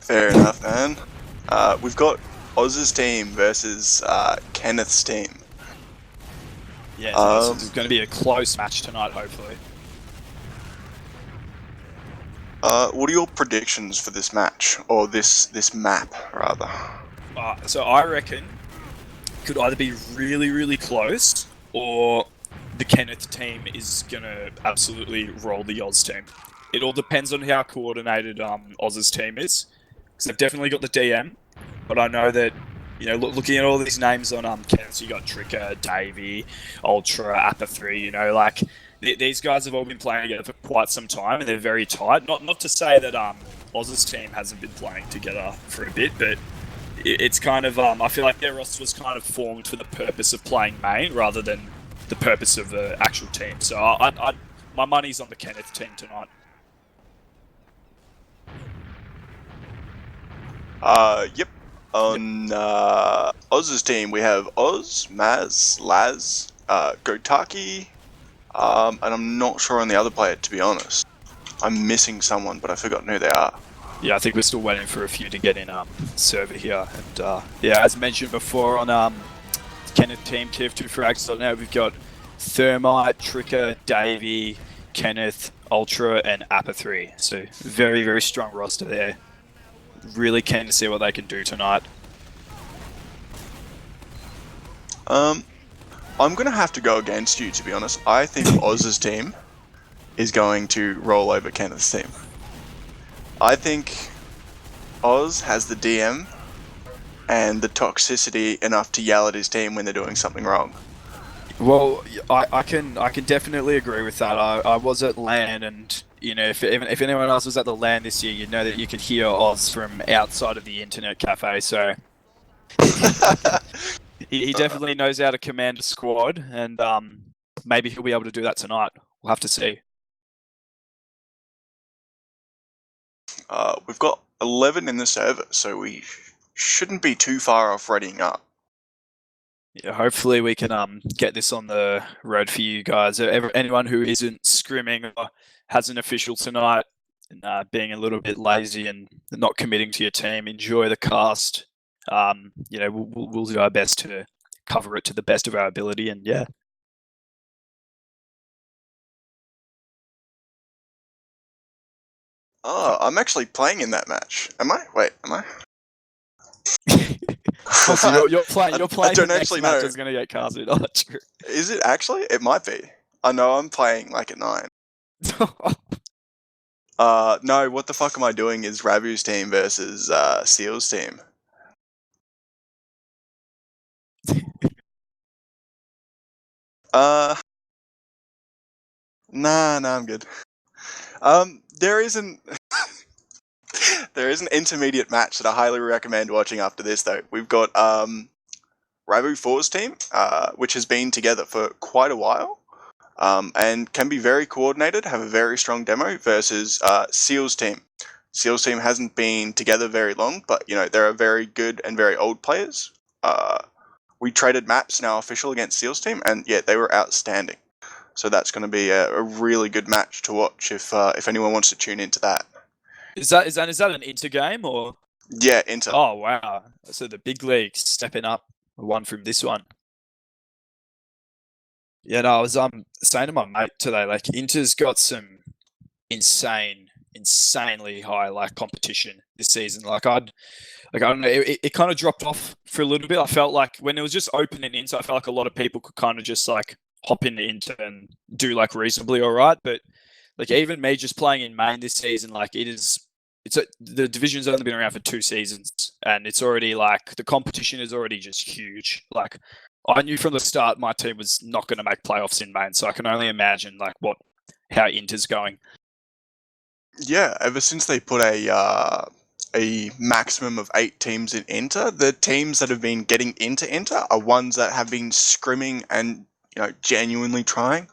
Fair enough, man. We've got Oz's team versus Kenneth's team. Yeah, so this is going to be a close match tonight, hopefully. What are your predictions for this match, or this map, rather? So I reckon it could either be really, really close, or the Kenneth team is going to absolutely roll the Oz team. It all depends on how coordinated Oz's team is, because they've definitely got the DM, but I know that, you know, looking at all these names on Kenneth, you got Tricker, Davey, Ultra, Appa3, you know, like these guys have all been playing together for quite some time, and they're very tight. Not to say that Oz's team hasn't been playing together for a bit, but it's kind of I feel like their roster was kind of formed for the purpose of playing main rather than the purpose of the actual team. So my money's on the Kenneth team tonight. Yep. On Oz's team, we have Oz, Maz, Laz, Gotaki, and I'm not sure on the other player, to be honest. I'm missing someone, but I've forgotten who they are. Yeah, I think we're still waiting for a few to get in server here. And yeah, as mentioned before on Kenneth team, TF2 frags now, we've got Thermite, Tricker, Davey, Kenneth, Ultra, and Appa3. So very, very strong roster there. Really keen to see what they can do tonight. I'm gonna have to go against you, to be honest. I think Oz's team is going to roll over Kenneth's team. I think Oz has the DM and the toxicity enough to yell at his team when they're doing something wrong. Well, I can definitely agree with that. I was at LAN, and you know, if anyone else was at the LAN this year, you'd know that you could hear Oz from outside of the internet cafe. So he definitely knows how to command a squad, and maybe he'll be able to do that tonight. We'll have to see. We've got 11 in the server, so we shouldn't be too far off readying up. Yeah, hopefully we can get this on the road for you guys. Anyone who isn't scrimming or has an official tonight and being a little bit lazy and not committing to your team, enjoy the cast. You know, we'll do our best to cover it to the best of our ability, and yeah. Oh, I'm actually playing in that match. Am I? Wait, am I? So you're playing. You're playing. I don't the actually next match know. is going to get casted. Oh, true. Is it actually? It might be. I know I'm playing like at 9. No, what the fuck am I doing is Rabu's team versus Seal's team. Nah, I'm good. There is an intermediate match that I highly recommend watching after this, though. We've got Rabu 4's team, which has been together for quite a while, and can be very coordinated, have a very strong demo, versus Seal's team. Seal's team hasn't been together very long, but you know they're very good and very old players. We traded maps in our official against Seal's team, and yeah, they were outstanding. So that's going to be a really good match to watch if anyone wants to tune into that. Is that an inter game or? Yeah, inter. Oh wow! So the big leagues stepping up one from this one. Yeah, no, I was saying to my mate today, like Inter's got some insanely high like competition this season. Like I don't know, it kind of dropped off for a little bit. I felt like when it was just open and Inter, I felt like a lot of people could kind of just like hop into Inter and do like reasonably all right. But like even me just playing in main this season, like the division's only been around for 2 seasons, and it's already like the competition is already just huge. Like I knew from the start my team was not going to make playoffs in main, so I can only imagine like how Inter's going. Yeah, ever since they put a maximum of 8 teams in Inter, the teams that have been getting into Inter are ones that have been scrimming and genuinely trying,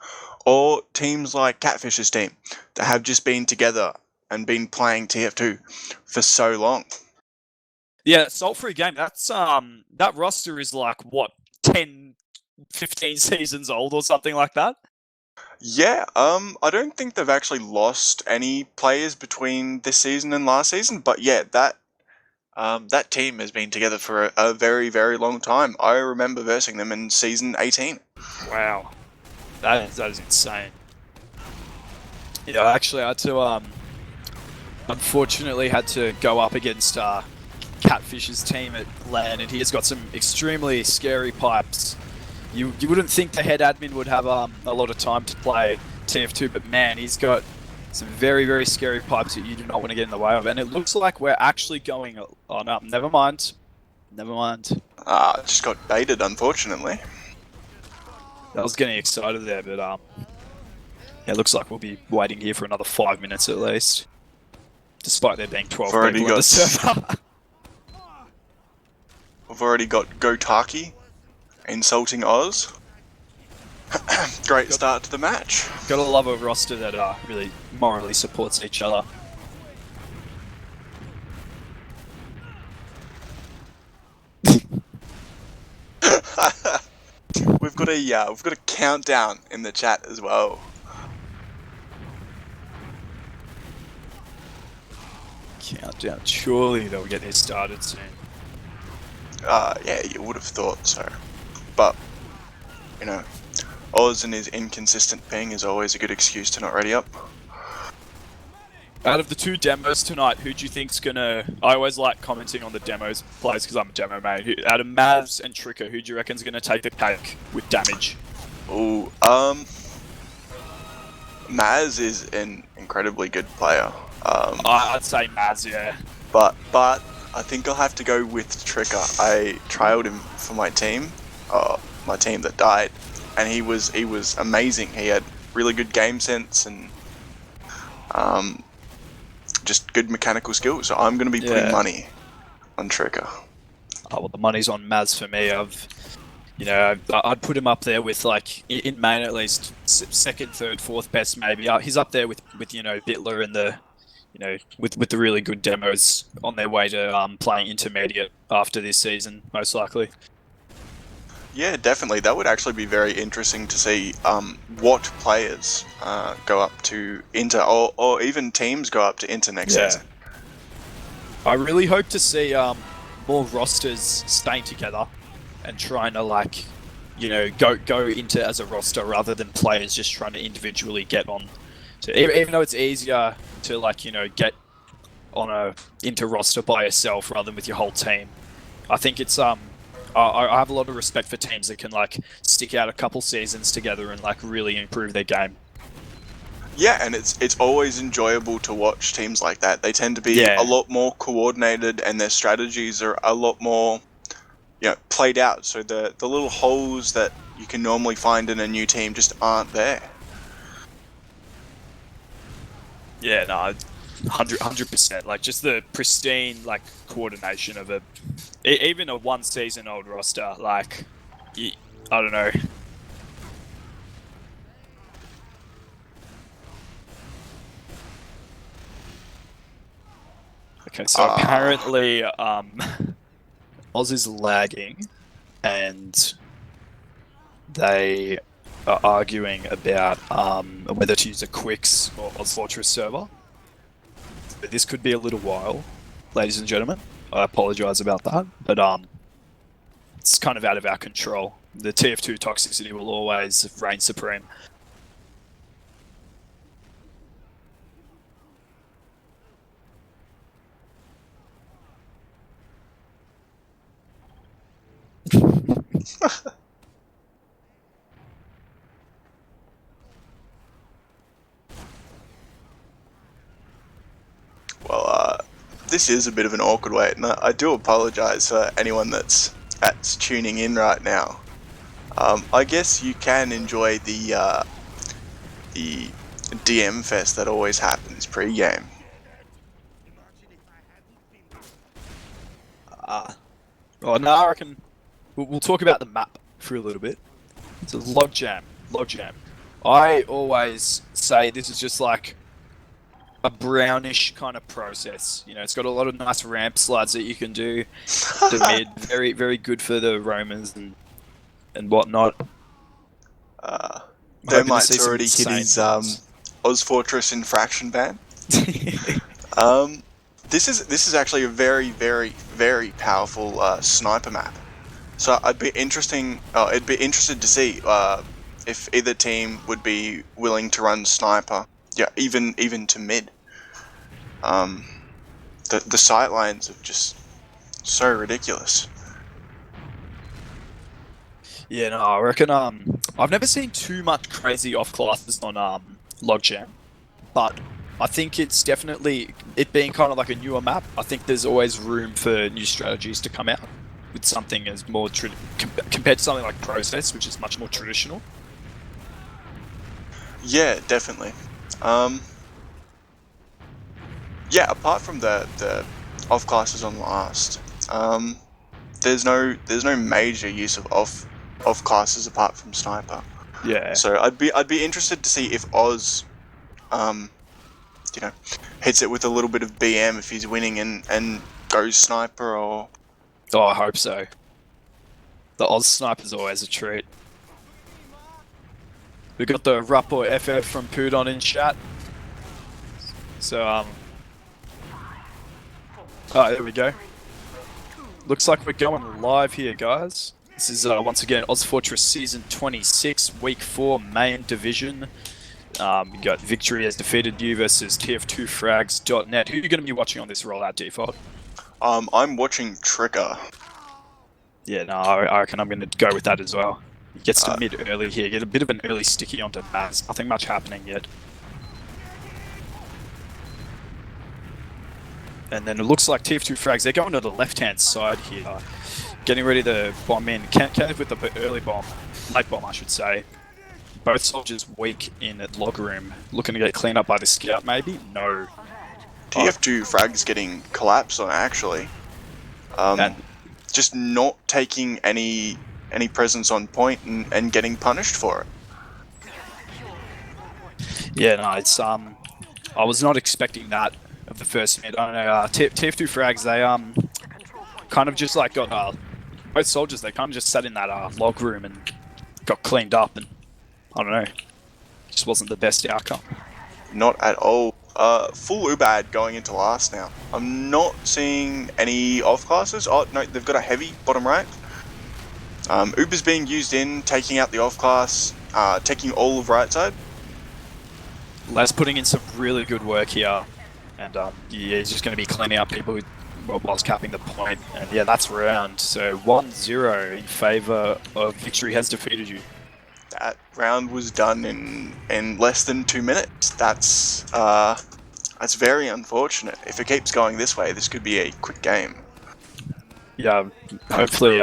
or teams like Catfish's team that have just been together and been playing TF2 for so long. Yeah, Salt-Free Game, that's that roster is like what, 10, 15 seasons old or something like that? Yeah, I don't think they've actually lost any players between this season and last season, but yeah, that That team has been together for a very, very long time. I remember versing them in season 18. Wow, that is insane. Yeah, I actually had to unfortunately had to go up against Catfish's team at LAN, and he has got some extremely scary pipes. You wouldn't think the head admin would have a lot of time to play TF2, but man, he's got some very, very scary pipes that you do not want to get in the way of. And it looks like we're actually going on up. Never mind. Just got baited, unfortunately. I was getting excited there, but yeah, it looks like we'll be waiting here for another 5 minutes at least. Despite there being 12 people on the server. We've already got Gotaki insulting Oz. Great start to the match. Gotta love a roster that really morally supports each other. We've got a countdown in the chat as well. Countdown. Surely they'll get this started soon. Yeah, you would have thought so. But, you know, Oz and his inconsistent ping is always a good excuse to not ready up. Out of the two demos tonight, who do you think's gonna... I always like commenting on the demos plays because I'm a demo mate. Out of Mavs and Tricker, who do you reckon's gonna take the cake with damage? Ooh, Maz is an incredibly good player. I'd say Mavs, yeah. But I think I'll have to go with Tricker. I trialed him for my team that died, and he was amazing. He had really good game sense and just good mechanical skills. So I'm going to be putting money on Tricker. Oh, well, the money's on Maz for me. I'd put him up there with, like, in main at least, second, third, fourth best maybe. He's up there with Bitler and the, with the really good demos on their way to playing intermediate after this season, most likely. Yeah, definitely. That would actually be very interesting to see what players go up to Inter, or even teams go up to Inter next season. I really hope to see more rosters staying together and trying to go into as a roster rather than players just trying to individually get on. So even though it's easier to get on a Inter roster by yourself rather than with your whole team, I think it's I have a lot of respect for teams that can stick out a couple seasons together and really improve their game. Yeah, and it's always enjoyable to watch teams like that. They tend to be a lot more coordinated, and their strategies are a lot more played out. So the little holes that you can normally find in a new team just aren't there. Yeah, no, 100%. Just the pristine coordination of even a 1 season old roster. I don't know. Okay, so apparently Oz is lagging, and they are arguing about whether to use a Quicks or ozfortress server. But this could be a little while, ladies and gentlemen. I apologise about that, but it's kind of out of our control. The TF2 toxicity will always reign supreme. Well, this is a bit of an awkward wait, and I do apologise for anyone that's tuning in right now. I guess you can enjoy the DM fest that always happens pre-game. Well, no, I reckon we'll talk about the map for a little bit. It's a logjam. I always say this is just a brownish kind of process. It's got a lot of nice ramp slides that you can do. The mid, very, very good for the roamers and whatnot. Thermite's already hit his ozfortress infraction ban. This is actually a very, very, very powerful sniper map. So I'd be interested to see if either team would be willing to run sniper. Yeah, even to mid. The sight lines are just so ridiculous. Yeah, no, I reckon. I've never seen too much crazy off classes on Logjam, but I think it's definitely it being kind of like a newer map. I think there's always room for new strategies to come out with something as more compared to something like Process, which is much more traditional. Yeah, definitely. Yeah, apart from the off classes on last, there's no major use of off classes apart from sniper. Yeah. So I'd be interested to see if Oz, you know, hits it with a little bit of BM if he's winning and goes sniper or. Oh, I hope so. The Oz sniper's always a treat. We got the Rapport FF from Pudon in chat. So oh, there we go. Looks like we're going live here, guys. This is once again ozfortress Season 26, Week 4, Main Division. We got Victory has defeated you versus TF2frags.net. Who are you going to be watching on this rollout, Default? I'm watching Trigger. Yeah, no, I reckon I'm going to go with that as well. He gets to mid early here, get a bit of an early sticky onto Maz. Nothing much happening yet. And then it looks like TF2 frags, they're going to the left-hand side here. Getting ready to bomb in. Kenneth with the early bomb. Late bomb, I should say. Both soldiers weak in at log room. Looking to get cleaned up by the scout, maybe? No. TF2 frags getting collapsed on, actually. Just not taking any presence on point and getting punished for it. Yeah, no, it's I was not expecting that of the first mid. I don't know, TF2 frags, they kind of just like got both soldiers, they kind of just sat in that log room and got cleaned up, and I don't know, just wasn't the best outcome. Not at all. Full Ubad going into last now. I'm not seeing any off classes. Oh no, they've got a heavy bottom right. Uber's being used in, taking out the off class, taking all of right side. Les putting in some really good work here, and yeah, he's just going to be cleaning up people whilst capping the point. And yeah, that's round. So 1-0 in favour of Victory has defeated you. That round was done in less than 2 minutes. That's very unfortunate. If it keeps going this way, this could be a quick game. Yeah, hopefully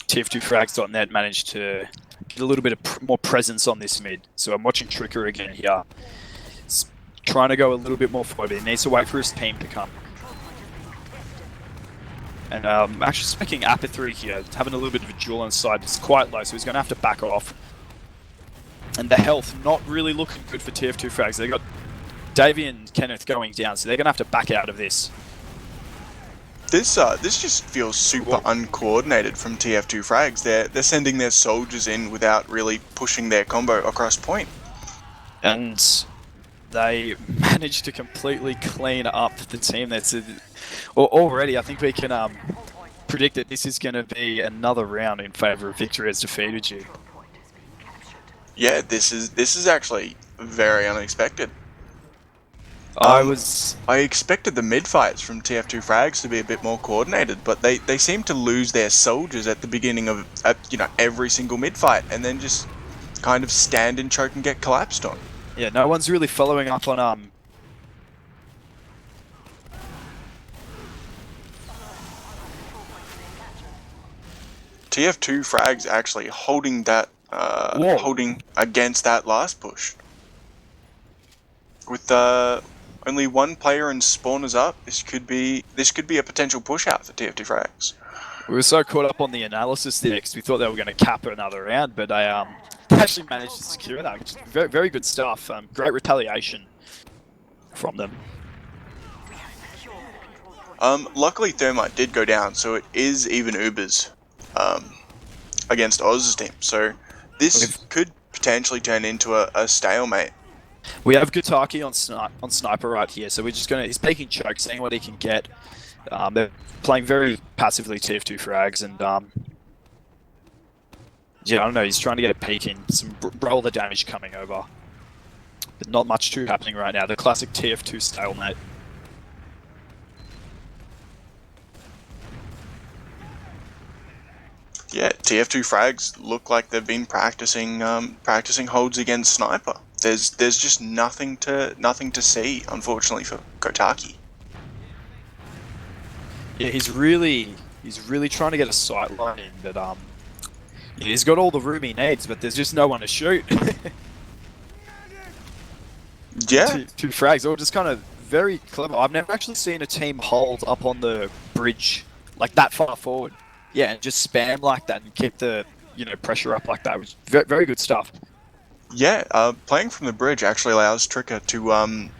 TF2frags.net managed to get a little bit of more presence on this mid. So I'm watching Tricker again here. He's trying to go a little bit more forward. He needs to wait for his team to come. And actually speaking Apathy here, having a little bit of a duel on the side. It's quite low, so he's going to have to back off. And the health not really looking good for TF2 frags. They got Davey and Kenneth going down, so they're going to have to back out of this. This just feels super uncoordinated from TF2 frags. They're sending their soldiers in without really pushing their combo across point. And they managed to completely clean up the team. That's already. I think we can predict that this is going to be another round in favour of Victory has defeated you. Yeah, this is actually very unexpected. I expected the mid fights from TF2 frags to be a bit more coordinated, but they seem to lose their soldiers at the beginning of every single mid fight, and then just kind of stand and choke and get collapsed on. Yeah, no one's really following up on TF2 frags actually holding that holding against that last push. With only one player and spawners up, this could be a potential push out for TF2 frags. We were so caught up on the analysis there because we thought they were going to cap another round, but they actually managed to secure that, which is very, very good stuff. Great retaliation from them. Luckily Thermite did go down, so it is even Ubers against Oz's team. So this could potentially turn into a stalemate. We have Gutaki on sniper right here, so we're just gonna. He's taking choke, seeing what he can get. They're playing very passively TF2 frags, and yeah, I don't know. He's trying to get a peek in, some roller damage coming over, but not much too happening right now. The classic TF2 stalemate. Yeah, TF2 frags look like they've been practicing holds against sniper. There's just nothing to see, unfortunately, for Kotaki. Yeah, he's really trying to get a sight line in, but yeah, he's got all the room he needs, but there's just no one to shoot. Yeah, two frags, all just kind of very clever. I've never actually seen a team hold up on the bridge like that far forward. Yeah, and just spam like that and keep the pressure up like that. It was very, very good stuff. yeah. Playing from the bridge actually allows Tricker to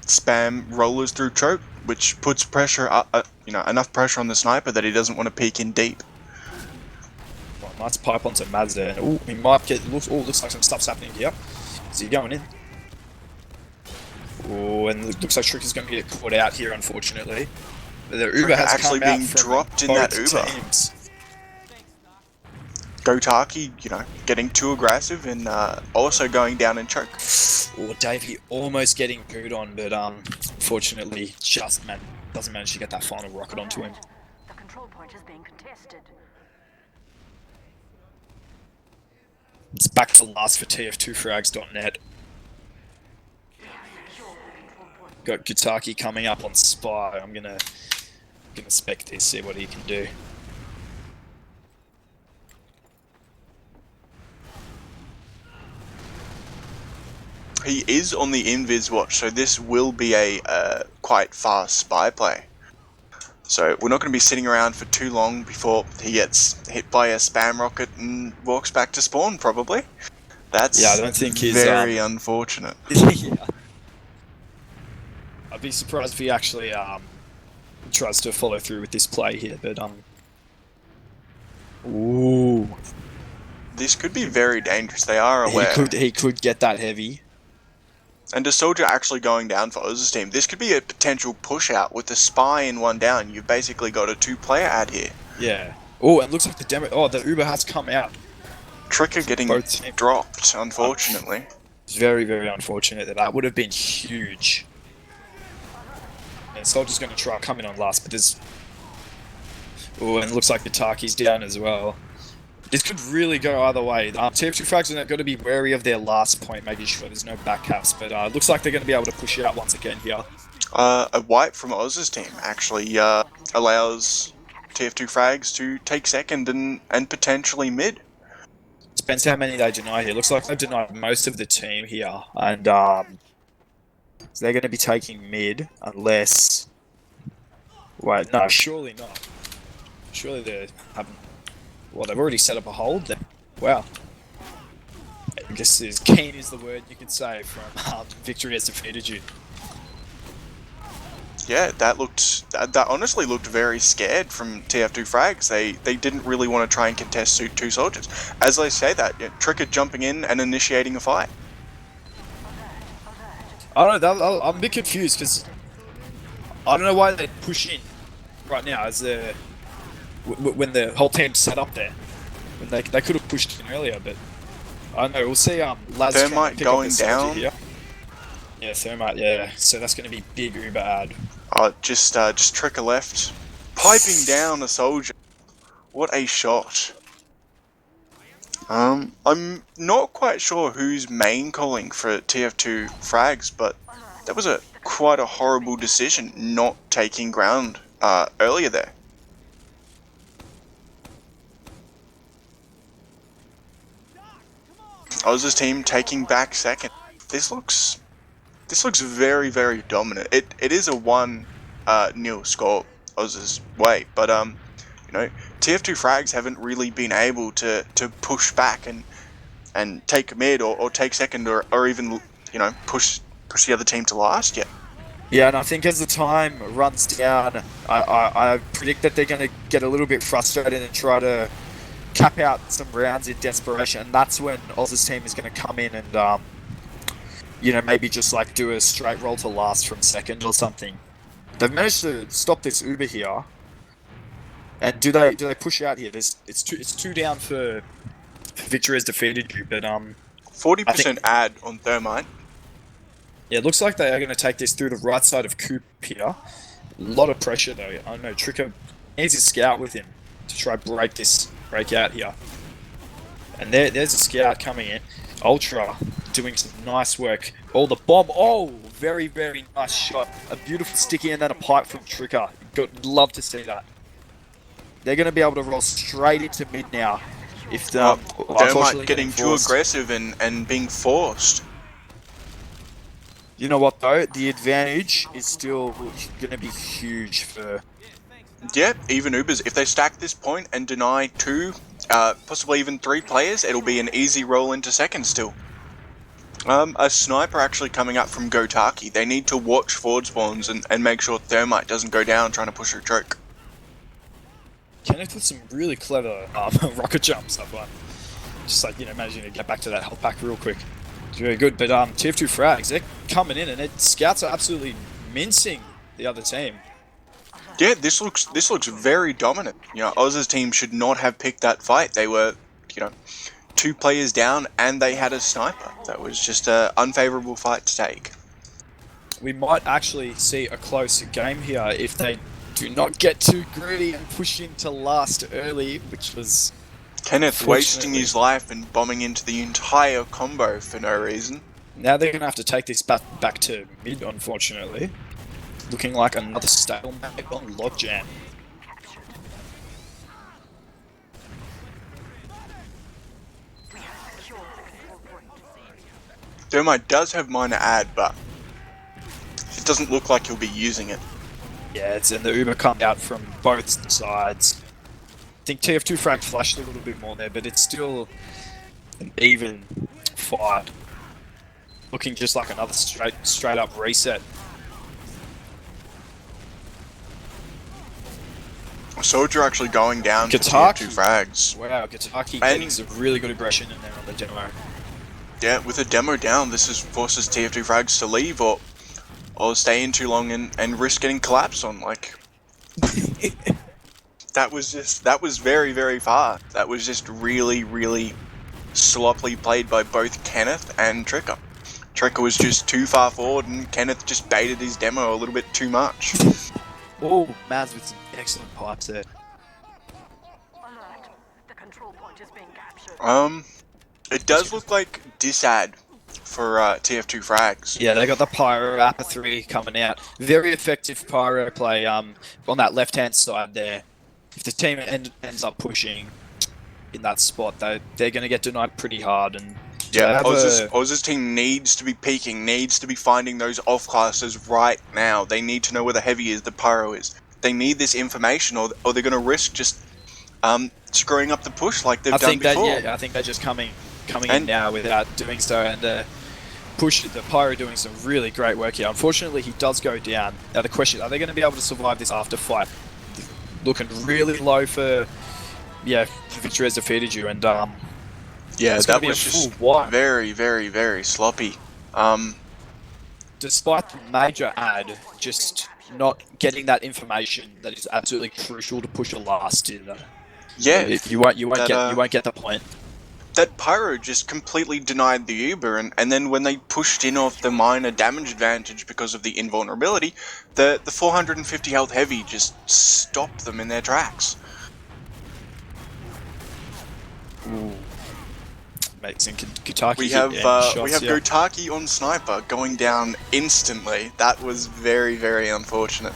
spam rollers through choke, which puts pressure, enough pressure on the sniper that he doesn't want to peek in deep. Well, nice pipe onto Mads there. Oh, he might get. Looks like some stuff's happening here. Is he going in? Oh, and it looks like Tricker's going to get caught out here, unfortunately. But the Uber has actually come being out from dropped in that both Uber. teams. Gotaki, getting too aggressive and also going down in choke. Oh, Davey almost getting pooed on, but unfortunately just doesn't manage to get that final rocket onto him. The control point is being contested. It's back to last for TF2frags.net. Got Gutaki coming up on Spy. I'm gonna spec this, see what he can do. He is on the invis watch, so this will be a quite fast spy play. So we're not going to be sitting around for too long before he gets hit by a spam rocket and walks back to spawn, probably. That's I don't think he's very unfortunate. Yeah. I'd be surprised if he actually tries to follow through with this play here, but ooh, This could be very dangerous. They are aware. he could get that heavy. And a soldier actually going down for Oz's team. This could be a potential push out with a spy and one down. You've basically got a 2-player ad here. Yeah. Oh, it looks like the Uber has come out. Tricker getting dropped, unfortunately. It's very, very unfortunate. That would have been huge. And Soldier's going to try and come in on last, but there's... Oh, and it looks like Gutaki's down as well. This could really go either way. TF2 frags are going to be wary of their last point, making sure there's no backcaps, but it looks like they're going to be able to push it out once again here. A wipe from Oz's team actually allows TF2 frags to take second and potentially mid. Depends how many they deny here. Looks like they've denied most of the team here, and so they're going to be taking mid unless... Wait, no, surely not. Surely they haven't... Well, they've already set up a hold there. Wow. I guess as keen is the word you could say from Victory has defeated you. Yeah, that honestly looked very scared from TF2 frags. They didn't really want to try and contest two soldiers. As they say that, Tricker jumping in and initiating a fight. I don't know, I'm a bit confused because I don't know why they push in right now as when the whole team's set up there. When they could have pushed in earlier, but I don't know. We'll see. Laz Thermite going down. Here. Yeah, Thermite. Yeah, so that's going to be big Uber ad. Just Tricker left, piping down a soldier. What a shot! I'm not quite sure who's main calling for TF2 frags, but that was quite a horrible decision not taking ground earlier there. Oz's team taking back second. This looks very, very dominant. It is a 1-0 score Oz's way, but TF2 frags haven't really been able to push back and take mid or take second or even push the other team to last yet. Yeah, and I think as the time runs down, I predict that they're going to get a little bit frustrated and try to cap out some rounds in desperation, and that's when Oz's team is going to come in and maybe just like do a straight roll to last from second or something. They've managed to stop this Uber here. And do they push out here? It's two down for victory has defeated you, but 40% ad on Thermite. yeah, it looks like they are going to take this through the right side of Coop here. A lot of pressure though. I know Tricker needs a scout with him to try break out here. And there's a scout coming in. Ultra doing some nice work. Oh, the bomb. Oh, very, very nice shot. A beautiful sticky and then a pipe from Tricker. Love to see that. They're going to be able to roll straight into mid now. If Thermite getting too aggressive and being forced. You know what though? The advantage is still going to be huge for... Yeah, even Ubers. If they stack this point and deny 2, possibly even 3 players, it'll be an easy roll into second still. A sniper actually coming up from Gotaki. They need to watch forward spawns and make sure Thermite doesn't go down trying to push a choke. Kenneth with some really clever rocket jumps up one. Just like, managing to get back to that health pack real quick. It's very good, but TF2 frags, they're coming in and scouts are absolutely mincing the other team. Yeah, this looks very dominant. Oz's team should not have picked that fight. They were, 2 players down and they had a sniper. That was just an unfavourable fight to take. We might actually see a closer game here if they do not get too greedy and push into last early, which was... Kenneth wasting his life and bombing into the entire combo for no reason. Now they're going to have to take this back to mid, unfortunately. Looking like another stalemate on Logjam. Thermite does have minor ad, but it doesn't look like he'll be using it. Yeah, and the Uber come out from both sides. I think TF2 frag flashed a little bit more there, but it's still an even fight. Looking just like another straight up reset. Soldier actually going down for Gotaki. TF2 frags. Wow, Gotaki getting some really good aggression in there on the demo. Yeah, with a demo down, this forces TF2 frags to leave or stay in too long and risk getting collapsed on. Like, that was very, very far. That was just really, really sloppily played by both Kenneth and Tricker. Tricker was just too far forward and Kenneth just baited his demo a little bit too much. Oh, Maz with some excellent pipes there. Alert. The control point is being captured. It does look like disad for TF2 frags. Yeah, they got the Pyro Appa 3 coming out. Very effective Pyro play on that left-hand side there. If the team ends up pushing in that spot, they're going to get denied pretty hard. And yeah, Oz's team needs to be peeking, needs to be finding those off classes right now. They need to know where the heavy is, the Pyro is. They need this information, or they're going to risk just screwing up the push like they've done before. I think they're just coming in now without doing so, and the Pyro doing some really great work here. Unfortunately, he does go down. Now the question, are they going to be able to survive this after fight? Looking really low for, victory has defeated you, and yeah, that was just very, very, very sloppy. Despite the major ad, just not getting that information that is absolutely crucial to push a last in. Yeah, you won't get the point. That Pyro just completely denied the Uber, and then when they pushed in off the minor damage advantage because of the invulnerability, the 450 health heavy just stopped them in their tracks. Ooh. Amazing. Gotaki we have Gotaki on sniper going down instantly. That was very, very unfortunate.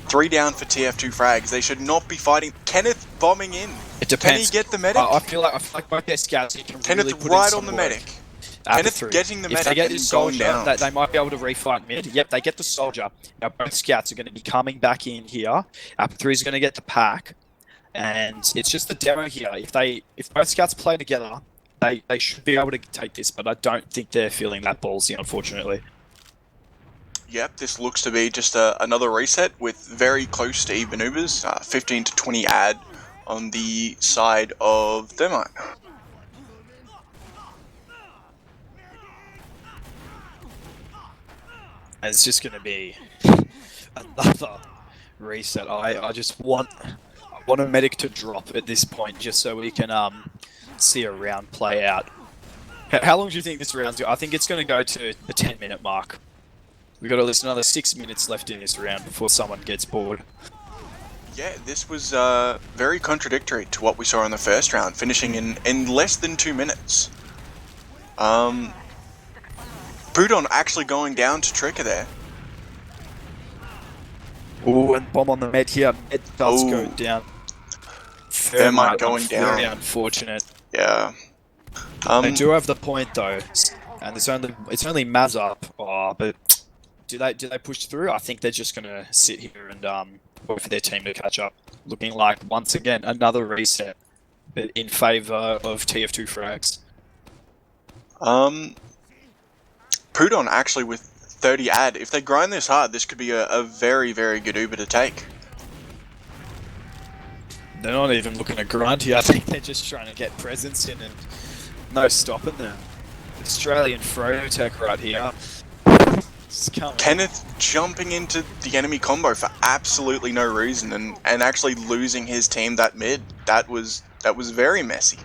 3 down for TF2 frags. They should not be fighting. Kenneth bombing in. It depends. Can he get the medic? I feel like both their scouts can Kenneth really put right in some on the work. medic. Kenneth getting the medic. If they get and this going soldier, down. they might be able to refight mid. Yep, they get the soldier. Now both scouts are going to be coming back in here. Appa 3 is going to get the pack, and it's just the demo here. If both scouts play together, they should be able to take this, but I don't think they're feeling that ballsy, unfortunately. Yep, this looks to be just another reset with very close to even Ubers, 15 to 20 ad on the side of Thermite. And it's just going to be another reset. I just want a medic to drop at this point just so we can see a round play out. How long do you think this round's going? I think it's going to go to the 10-minute mark. We've got at least another 6 minutes left in this round before someone gets bored. Yeah, this was very contradictory to what we saw in the first round, finishing in less than 2 minutes. Pudon actually going down to Trigger there. Oh, and bomb on the med here. Med does go down. Thermite going down. Very unfortunate. Yeah. They do have the point though, and it's only Mavs up. Oh, but do they push through? I think they're just gonna sit here and wait for their team to catch up. Looking like once again another reset, but in favour of TF2 frags. Pudon actually with 30 ad. If they grind this hard, this could be a very, very good Uber to take. They're not even looking to grind here. I think they're just trying to get presence in and no stopping them. Australian Frototech right here. Kenneth jumping into the enemy combo for absolutely no reason and actually losing his team that mid. That was very messy.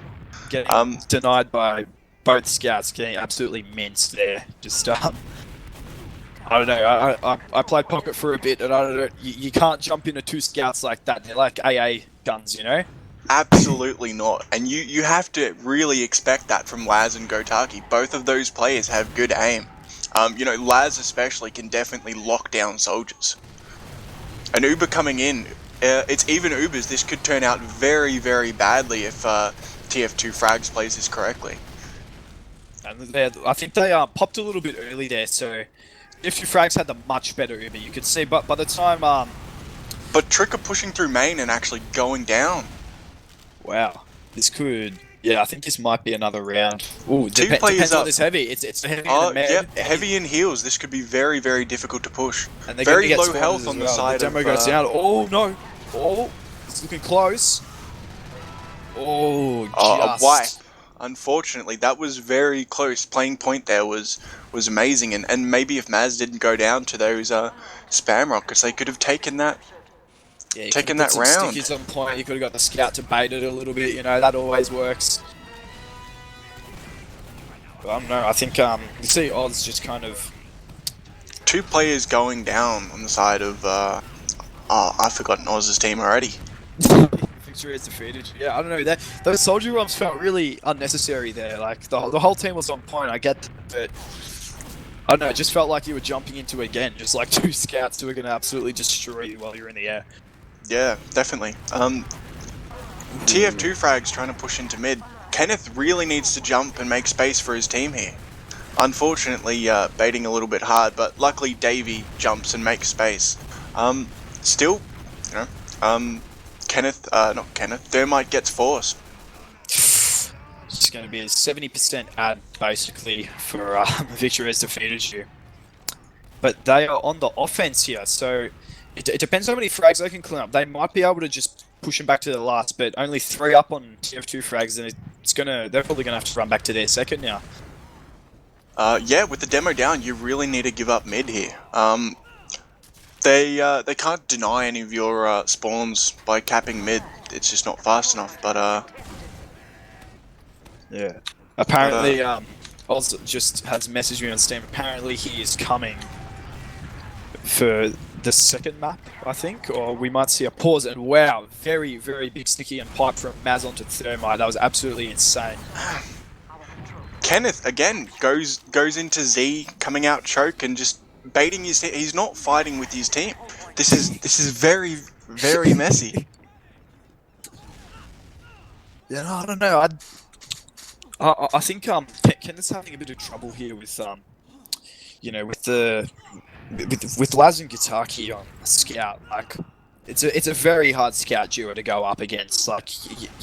Getting denied by both scouts, getting absolutely minced there. Just I don't know. I played pocket for a bit, and I don't know. You can't jump into 2 scouts like that. They're like AA guns, you know. Absolutely not. And you have to really expect that from Laz and Gotaki. Both of those players have good aim. You know, Laz especially can definitely lock down soldiers. An Uber coming in, it's even Ubers. This could turn out very, very badly if TF2 frags plays this correctly. And I think they popped a little bit early there, so if your frags had the much better Uber, you could see. But by the time but Tricker pushing through main and actually going down. Wow, this could. Yeah, I think this might be another round. Ooh, Two players depends up. on this heavy. It's heavy Oh, in the yep, heavy in heals. This could be very, very difficult to push. And very low health on the side the demo of... goes down. Oh, no. Oh, it's looking close. Oh, a wipe. Unfortunately, that was very close. Playing point there was amazing. And maybe if Maz didn't go down to those spam rockets, they could have taken that. Yeah, taking that round. Stickies on point. You could have got the scout to bait it a little bit. You know, that always works. But I don't know. I think you see Oz just kind of 2 players going down on the side of. Oh, I've forgotten Oz's team already. Victory is defeated. Yeah, I don't know. Those soldier bombs felt really unnecessary there. Like the whole team was on point. I get that, but I don't know. It just felt like you were jumping into again, just like 2 scouts who are going to absolutely destroy you while you're in the air. Yeah, definitely. TF2 frags trying to push into mid. Kenneth really needs to jump and make space for his team here. Unfortunately, baiting a little bit hard, but luckily Davey jumps and makes space. Still, you know, Thermite gets forced. It's going to be a 70% ad, basically, for Victory has defeated you. But they are on the offense here, so it depends how many frags they can clean up. They might be able to just push them back to the last, but only 3 up on TF2 frags, and they're probably going to have to run back to their second now. Yeah, with the demo down, you really need to give up mid here. They can't deny any of your spawns by capping mid. It's just not fast enough. But yeah. Apparently, Oz just has messaged me on Steam. Apparently, he is coming for the second map, I think, or we might see a pause. And wow, very, very big sticky and pipe from Maz onto Thermite. That was absolutely insane. Kenneth again goes into Z, coming out choke and just baiting his team. He's not fighting with his team. This is very, very messy. Yeah, no, I don't know. I think Kenneth's having a bit of trouble here with you know, with Laz and Gitaki on Scout. Like, it's a very hard Scout duo to go up against. Like,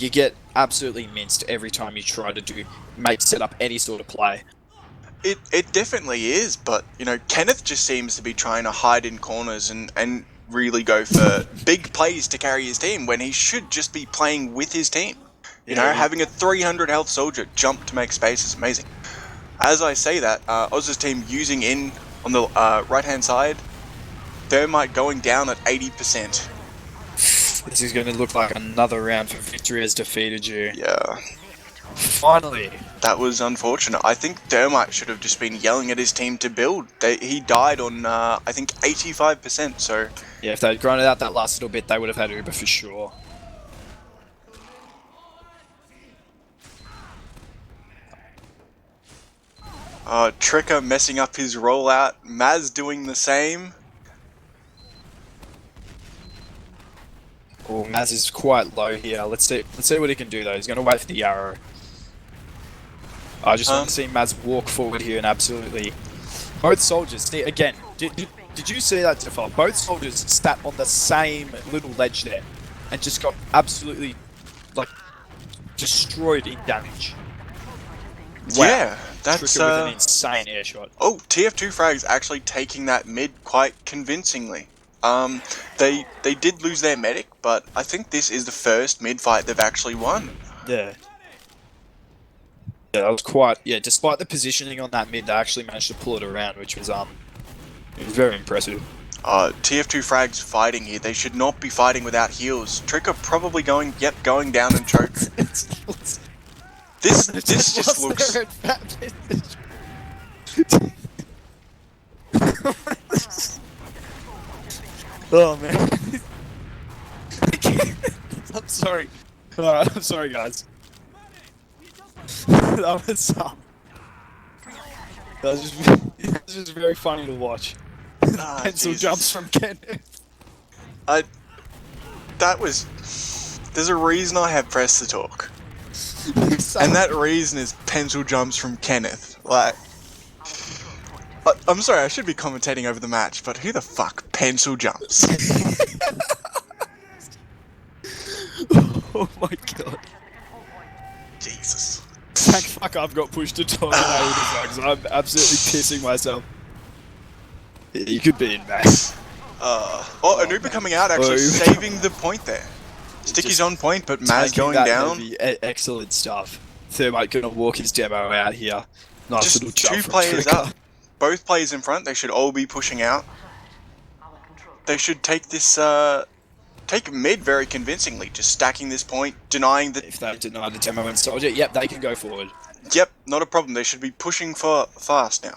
you get absolutely minced every time you try to set up any sort of play. It definitely is, but you know, Kenneth just seems to be trying to hide in corners and really go for big plays to carry his team when he should just be playing with his team. You know, having a 300 health soldier jump to make space is amazing. As I say that, Oz's team using in On the right-hand side, Thermite going down at 80%. This is going to look like another round for Victory has defeated you. Yeah. Finally. That was unfortunate. I think Thermite should have just been yelling at his team to build. He died on, I think, 85%, so... Yeah, if they'd grown it out that last little bit, they would have had Uber for sure. Tricker messing up his rollout. Maz doing the same. Oh, Maz is quite low here. Let's see what he can do though. He's going to wait for the arrow. I just want to see Maz walk forward here and absolutely... Both soldiers, see, again, did you see that default? Both soldiers sat on the same little ledge there and just got absolutely, like, destroyed in damage. Wow. Yeah, that's... Tricker with an insane air shot. Oh, TF2 frags actually taking that mid quite convincingly. They did lose their medic, but I think this is the first mid fight they've actually won. Yeah. Yeah, that was quite... Yeah, despite the positioning on that mid, they actually managed to pull it around, which was, it was very impressive. TF2 frags fighting here. They should not be fighting without heals. Tricker probably going down and choke. This just looks... Oh man. I'm sorry. Alright, I'm sorry guys. That was just very funny to watch. Pencil Jesus. jumps from Kenneth. That was... There's a reason I have press to talk. And that reason is pencil jumps from Kenneth. Like... I'm sorry, I should be commentating over the match, but who the fuck pencil jumps? Oh my god. Jesus. Thank fuck I've got pushed to talk about because I'm absolutely pissing myself. Yeah, you could be in max. An Uber coming out actually saving the point there. Sticky's on point, but Maz going down. Excellent stuff. Thermite gonna walk his demo out here. Nice Just little jump two from players Tricker. up. Both players in front, they should all be pushing out. They should take this, take mid very convincingly, just stacking this point, denying the... If they deny the demo and soldier, yep, they can go forward. Yep, not a problem, they should be pushing for fast now.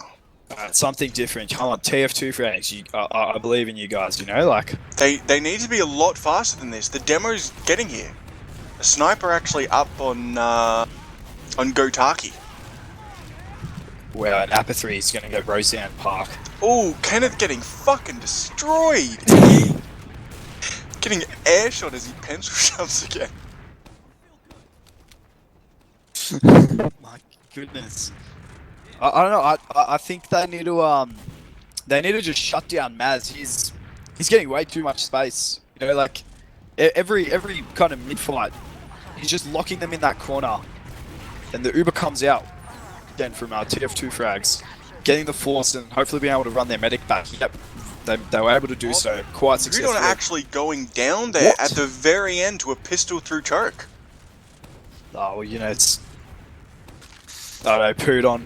Something different. Come on, TF2 frags, I believe in you guys, you know, like... They need to be a lot faster than this, the demo's getting here. A sniper actually up on Gotaki. Well, and Apathy is going to go Roseanne Park. Oh, Kenneth getting fucking destroyed! Getting air shot as he pencil jumps again. My goodness. I don't know, I think they need to just shut down Maz. He's getting way too much space. You know, like, every kind of mid-fight, he's just locking them in that corner. And the Uber comes out. Again from TF2 frags, getting the force and hopefully being able to run their medic back. Yep, they were able to do so quite successfully. Udon actually going down there at the very end to a pistol through choke. Oh, well, you know, it's... I don't know, Pudon.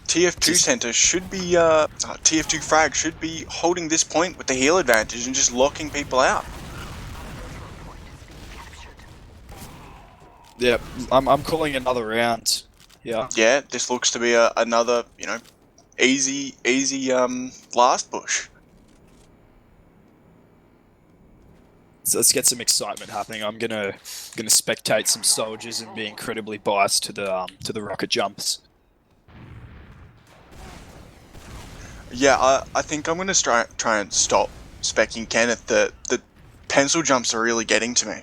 TF2 center should be, TF2 frag should be holding this point with the heal advantage and just locking people out. Yep, I'm calling another round. Yeah. Yeah, this looks to be another, you know, easy last push. So let's get some excitement happening. I'm gonna spectate some soldiers and be incredibly biased to the rocket jumps. Yeah, I think I'm gonna try and stop specking Kenneth. The pencil jumps are really getting to me.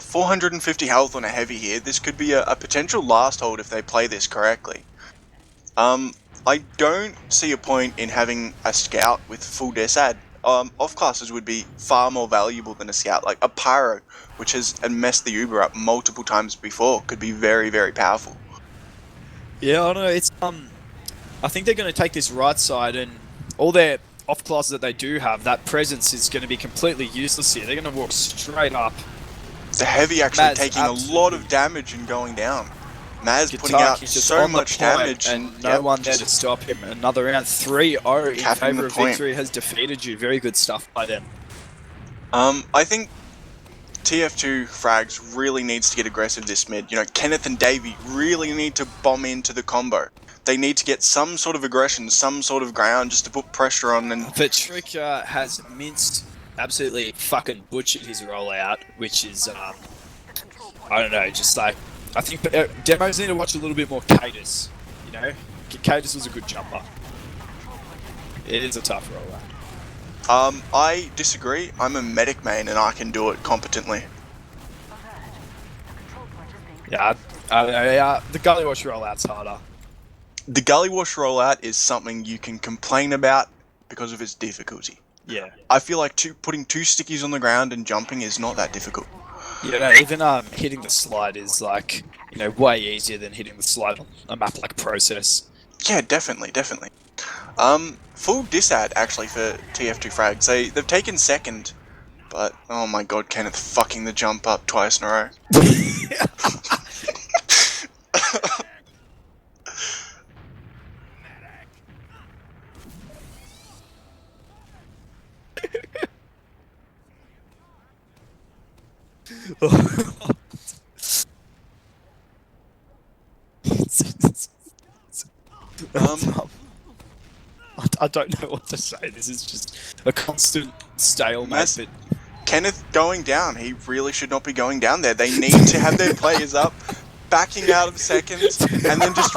450 health on a heavy here. This could be a potential last hold if they play this correctly. I don't see a point in having a scout with full desad. Off classes would be far more valuable than a scout. Like a pyro, which has messed the Uber up multiple times before, could be very, very powerful. Yeah, I don't know. It's I think they're going to take this right side, and all their off classes that they do have, that presence is going to be completely useless here. They're going to walk straight up. The heavy actually Maz, taking a lot of damage and going down. Maz putting out Gitaki's just so on the much point damage. and no one there to stop him. Another round 3-0 in Capping favour the of point. victory has defeated you. Very good stuff by them. I think TF2 Frags really needs to get aggressive this mid. You know, Kenneth and Davey really need to bomb into the combo. They need to get some sort of aggression, some sort of ground just to put pressure on. And But Trick has minced, absolutely fucking butchered his rollout, which is, I don't know, just like, I think demos need to watch a little bit more Cadus, you know? Cadus was a good jumper. It is a tough rollout. I disagree. I'm a medic main and I can do it competently. Yeah, the Gully Wash rollout's harder. The Gully Wash rollout is something you can complain about because of its difficulty. Yeah. I feel like putting 2 stickies on the ground and jumping is not that difficult. Yeah, no, even hitting the slide is like, you know, way easier than hitting the slide on a map like Process. Yeah, definitely. Full disad actually for TF2 Frags. They've taken second, but oh my god, Kenneth fucking the jump up twice in a row. I don't know what to say. This is just a constant stalemate. But Kenneth going down. He really should not be going down there. They need to have their players up, backing out of seconds, and then just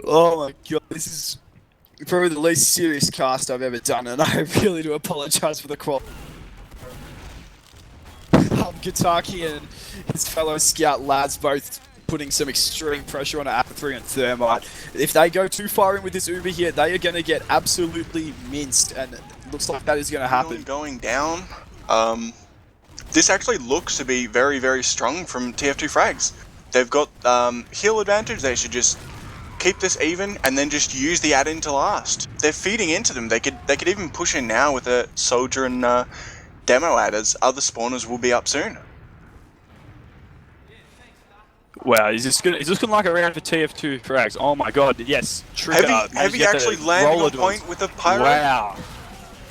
oh my god, this is probably the least serious cast I've ever done, and I really do apologise for the quality. Gitaki and his fellow scout lads both putting some extreme pressure on Apathy and Thermite. If they go too far in with this Uber here, they are going to get absolutely minced, and it looks like that is going to happen. Going down. This actually looks to be very, very strong from TF2 Frags. They've got heal advantage. They should just keep this even and then just use the add-in to last. They're feeding into them. They could even push in now with a soldier and demo adders. Other spawners will be up soon. Wow, is this looking like a round for TF2 Frags? Oh my god, yes. Heavy actually landing on point with a pyro. Wow.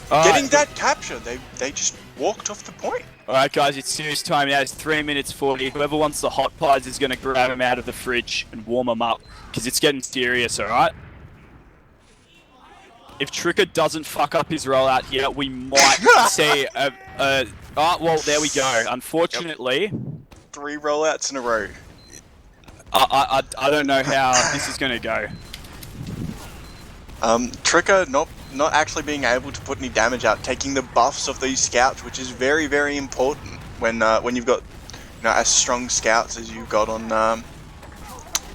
Getting that capture. They just walked off the point. Alright guys, it's serious time now. It's 3 minutes 40. Whoever wants the hot pies is going to grab them out of the fridge and warm them up, because it's getting serious, alright? If Tricker doesn't fuck up his rollout here, we might see well, there we go. Unfortunately... 3 rollouts in a row. I don't know how this is going to go. Tricker not actually being able to put any damage out, taking the buffs off these scouts, which is very, very important when you've got as strong scouts as you've got on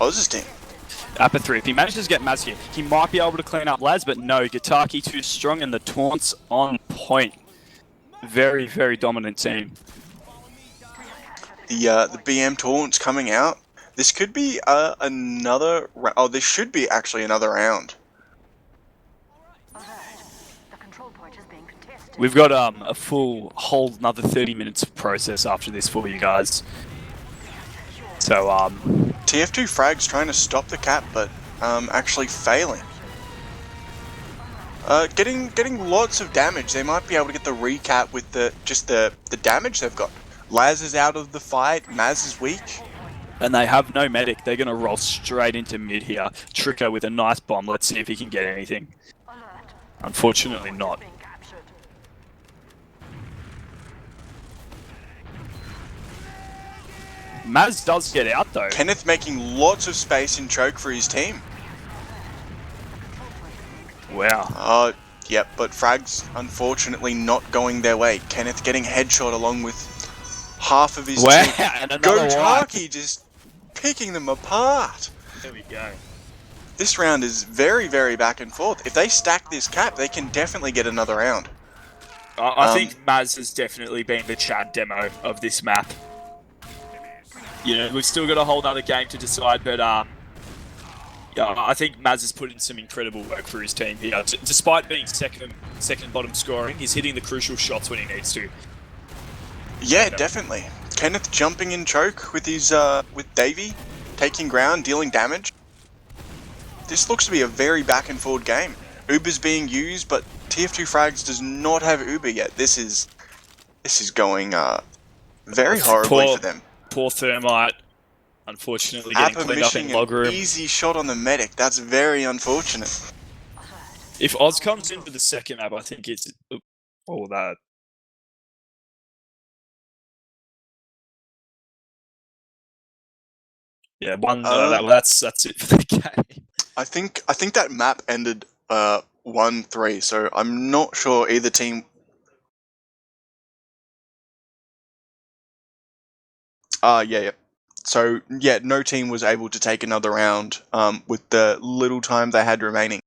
Oz's team. Apathy, if he manages to get Maz here, he might be able to clean up Laz, but no, Gitaki too strong and the taunts on point. Very, very dominant team. The BM taunts coming out. This could be another. Oh, this should be actually another round. We've got a full whole another 30 minutes of process after this for you guys. So TF2 Frags trying to stop the cap, but actually failing. Getting lots of damage. They might be able to get the recap with the damage they've got. Laz is out of the fight. Maz is weak. And they have no medic. They're going to roll straight into mid here. Tricker with a nice bomb. Let's see if he can get anything. Unfortunately not. Maz does get out though. Kenneth making lots of space in choke for his team. Wow. Yep, but Frags unfortunately not going their way. Kenneth getting headshot along with half of his team. And another Gotaki just picking them apart. There we go. This round is very, very back and forth. If they stack this cap, they can definitely get another round. I think Maz has definitely been the Chad demo of this map. You know, we've still got a whole other game to decide, but Yeah, I think Maz has put in some incredible work for his team here. Despite being second bottom scoring, he's hitting the crucial shots when he needs to. Yeah, definitely. Kenneth jumping in choke with his with Davey, taking ground, dealing damage. This looks to be a very back and forward game. Uber's being used, but TF2 Frags does not have Uber yet. This is going very horribly for them. Poor Thermite, unfortunately getting Appa cleaned up missing in log an room. easy shot on the medic. That's very unfortunate. If Oz comes in for the second map, I think it's all that. Yeah, that's it for the game. I think that map ended 1-3, so I'm not sure either team. Yeah. So yeah, no team was able to take another round with the little time they had remaining.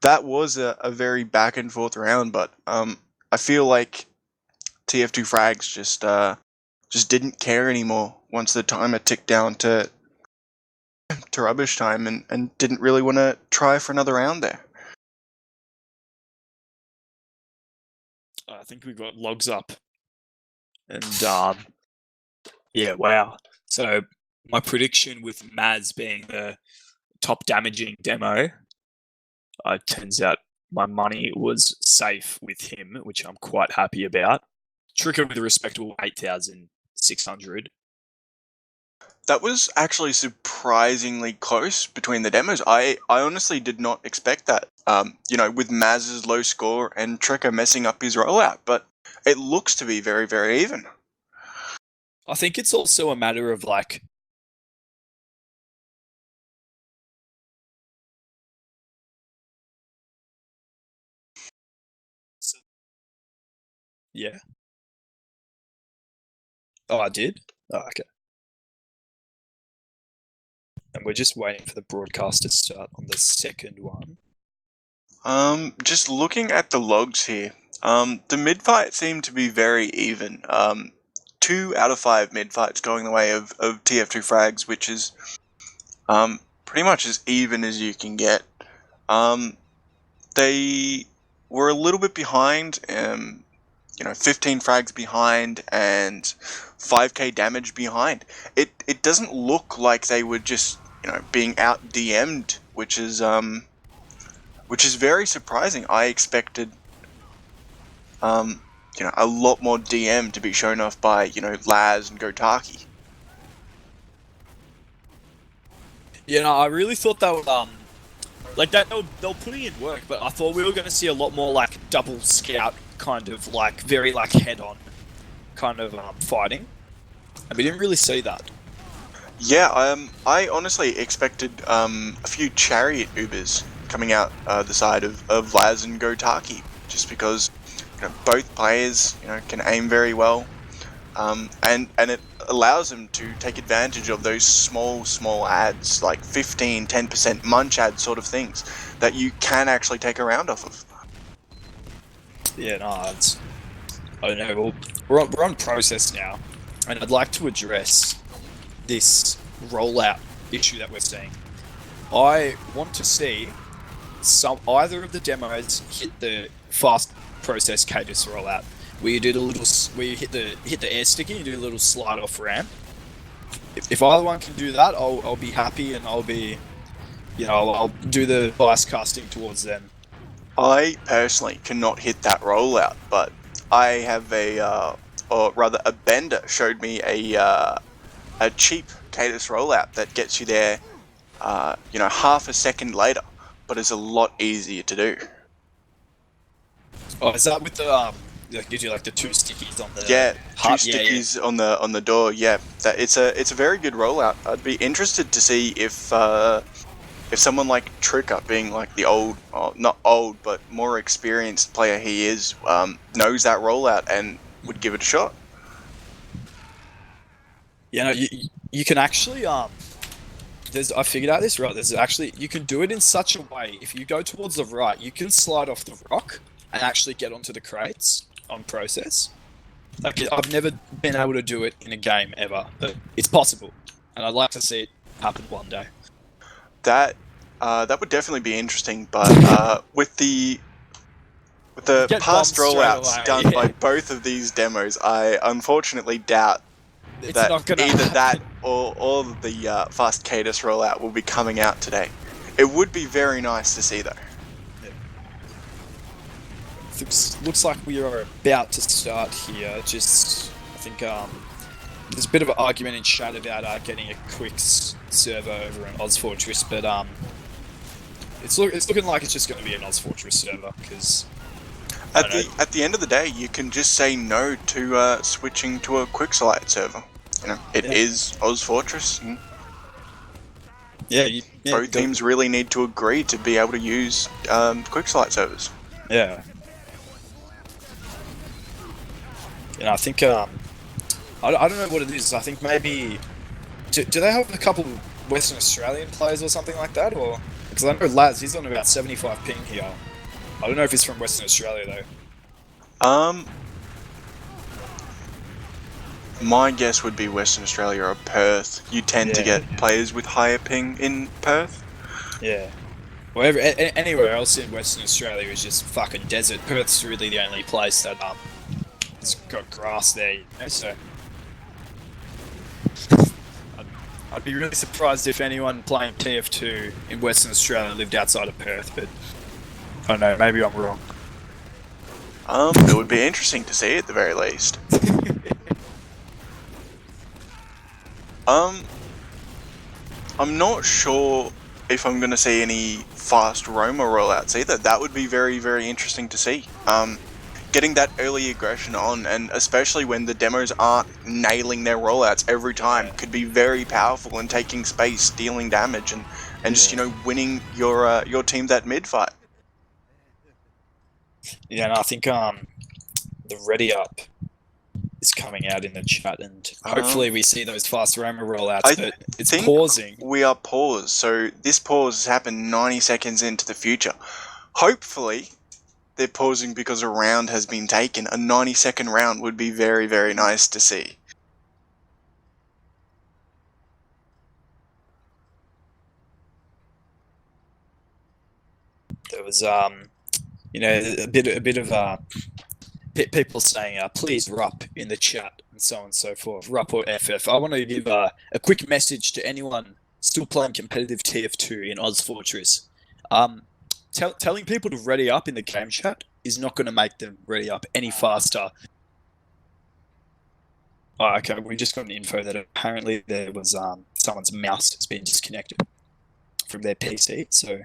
That was a very back and forth round, but I feel like TF2 Frags just didn't care anymore once the timer ticked down to rubbish time and didn't really want to try for another round there. I think we got logs up. And yeah, wow. So my prediction with Maz being the top damaging demo, turns out my money was safe with him, which I'm quite happy about. Tricker with a respectable 8,600. That was actually surprisingly close between the demos. I honestly did not expect that. With Maz's low score and Tricker messing up his rollout, but it looks to be very, very even. I think it's also a matter of like, yeah. Oh, I did? Oh, okay. And we're just waiting for the broadcast to start on the second one. Just looking at the logs here, the mid fight seemed to be very even. 2 out of 5 mid fights going the way of TF2 Frags, which is pretty much as even as you can get. They were a little bit behind, 15 frags behind and 5k damage behind. It doesn't look like they were just, being out DM'd, which is very surprising. I expected, a lot more DM to be shown off by, Laz and Gotaki. Yeah, I really thought that would, like that they'll put in work, but I thought we were going to see a lot more like double scout kind of like very like head-on kind of fighting, and we didn't really see that. Yeah, I honestly expected a few chariot Ubers coming out the side of Laz and Gotaki, just because both players can aim very well, and it allows them to take advantage of those small ads, like 15-10% munch ad sort of things that you can actually take a round off of. Yeah, no, it's, I don't know. Well, we're on process now, and I'd like to address this rollout issue that we're seeing. I want to see either of the demos hit the fast process cadence rollout, where you hit the air sticky and you do a little slide off ramp. If either one can do that, I'll be happy, and I'll be, I'll do the bias casting towards them. I personally cannot hit that rollout, but I have or rather a bender showed me a cheap cadence rollout that gets you there, half a second later, but is a lot easier to do. Oh, is that with the gives you like the 2 stickies on the 2 stickies on the door? Yeah, it's a very good rollout. I'd be interested to see if someone like Tricker, being like the not old, but more experienced player he is, knows that rollout and would give it a shot. You can actually I figured out this, right? There's actually, you can do it in such a way, if you go towards the right, you can slide off the rock and actually get onto the crates on process. Like, I've never been able to do it in a game ever, but it's possible, and I'd like to see it happen one day. That That would definitely be interesting, but with the Get past bombed straight rollouts away, done yeah. by both of these demos, I unfortunately doubt It's that not gonna either that happen. or the fast Cadus rollout will be coming out today. It would be very nice to see though. Looks like we are about to start here. Just, I think there's a bit of an argument in chat about getting a quick server over in ozfortress, but it's looking like it's just going to be an ozfortress server because At the end of the day, you can just say no to switching to a quicksilite server. You know, it is ozfortress. And both teams really need to agree to be able to use quicksilite servers. Yeah. I think I don't know what it is. I think maybe do they have a couple Western Australian players or something like that, or because I know Laz, he's on about 75 ping here. I don't know if he's from Western Australia though. My guess would be Western Australia or Perth. You tend to get players with higher ping in Perth. Yeah. Well, anywhere else in Western Australia is just fucking desert. Perth's really the only place that it's got grass there, you know, so I'd be really surprised if anyone playing TF2 in Western Australia lived outside of Perth, but I don't know, maybe I'm wrong. It would be interesting to see at the very least. I'm not sure if I'm going to see any fast Roma rollouts either. That would be very, very interesting to see. Getting that early aggression on, and especially when the demos aren't nailing their rollouts every time, could be very powerful in taking space, dealing damage, and just, you know, winning your team that mid fight. Yeah, and I think the ready up is coming out in the chat, and hopefully we see those fast Roma rollouts, but it's pausing. We are paused, so this pause has happened 90 seconds into the future. Hopefully they're pausing because a round has been taken. A 90-second round would be very, very nice to see. There was you know, a bit of people saying please RUP in the chat and so on and so forth. RUP or FF. I want to give a quick message to anyone still playing competitive TF2 in ozfortress. Telling people to ready up in the game chat is not going to make them ready up any faster. Oh, okay, we just got an info that apparently there was someone's mouse has been disconnected from their PC, so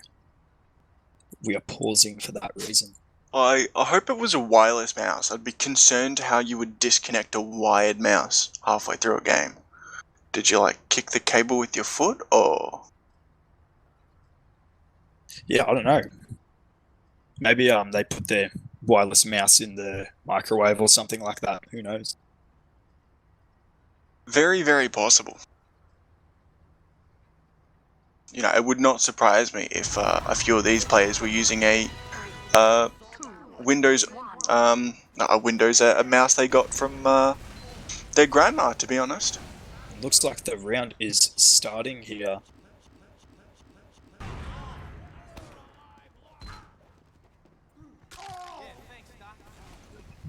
we are pausing for that reason. I hope it was a wireless mouse. I'd be concerned how you would disconnect a wired mouse halfway through a game. Did you, like, kick the cable with your foot, or...? Yeah, I don't know. Maybe they put their wireless mouse in the microwave or something like that. Who knows? Very, very possible. You know, it would not surprise me if a few of these players were using a Windows, a mouse they got from their grandma, to be honest. Looks like the round is starting here.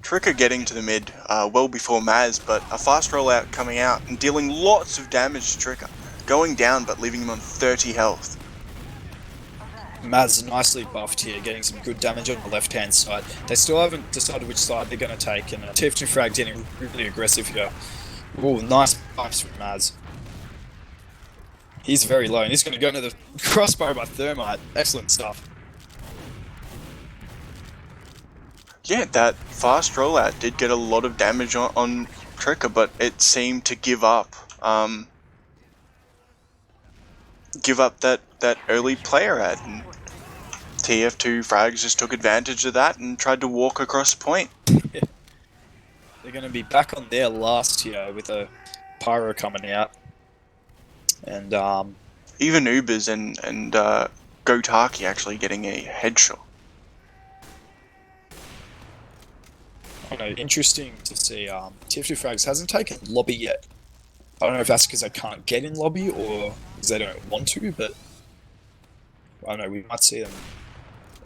Tricker getting to the mid well before Maz, but a fast rollout coming out and dealing lots of damage to Tricker. Going down, but leaving him on 30 health. Maz nicely buffed here, getting some good damage on the left-hand side. They still haven't decided which side they're going to take, and TF2 frag getting really aggressive here. Oh, nice pipes from Maz. He's very low, and he's going to go into the crossbow by Thermite. Excellent stuff. Yeah, that fast rollout did get a lot of damage on Tricker, but it seemed to give up. Give up that early player ad, and TF2 frags just took advantage of that and tried to walk across the point. They're going to be back on their last here with a pyro coming out, and even Ubers and Gotaki actually getting a headshot. I know, interesting to see. TF2 frags hasn't taken lobby yet. I don't know if that's because they can't get in lobby or because they don't want to, but I know we might see them.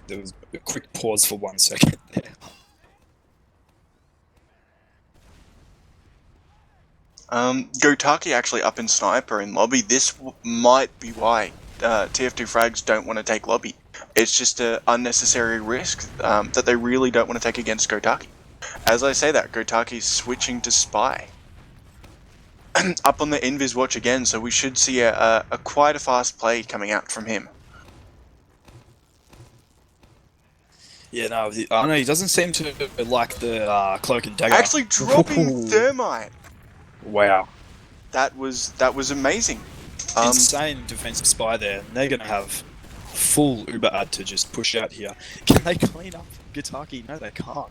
There was a quick pause for 1 second there. Gotaki actually up in Sniper in lobby. This might be why TF2 frags don't want to take lobby. It's just an unnecessary risk that they really don't want to take against Gotaki. As I say that, Gotaki's switching to Spy. Up on the Invis watch again, so we should see a quite a fast play coming out from him. Yeah, no, I don't know, he doesn't seem to like the cloak and dagger. Actually dropping Ooh. Thermite! Wow. That was amazing. Insane defensive spy there. And they're going to have full Uber ad to just push out here. Can they clean up Gotaki? No, they can't.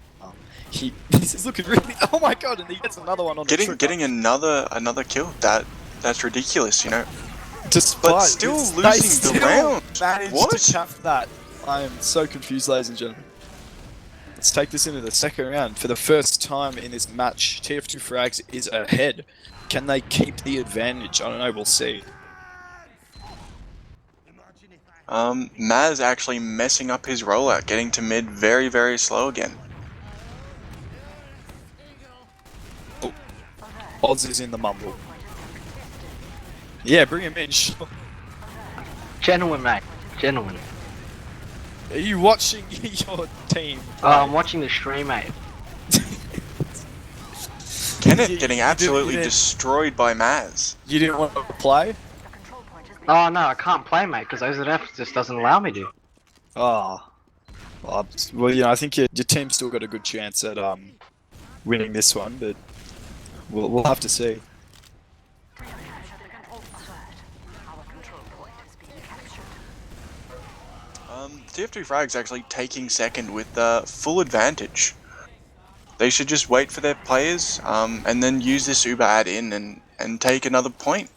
This is looking really... Oh my god, and he gets another one on the trigger. Getting another kill. That's ridiculous, you know. Despite, but still losing the round. What? To cap that. I am so confused, ladies and gentlemen. Let's take this into the second round. For the first time in this match, TF2 frags is ahead. Can they keep the advantage? I don't know, we'll see. Maz actually messing up his rollout, getting to mid very, very slow again. Oh. Oz is in the mumble. Yeah, bring him in, sure. Gentlemen, mate. Gentlemen. Are you watching your team? I'm watching the stream, mate. Kenneth getting absolutely destroyed by Maz. You didn't want to play? Oh no, I can't play, mate, because OZF just doesn't allow me to. Oh. Well, you know, I think your team's still got a good chance at winning this one, but we'll have to see. TF2 frags actually taking second with full advantage. They should just wait for their players and then use this Uber ad in and take another point.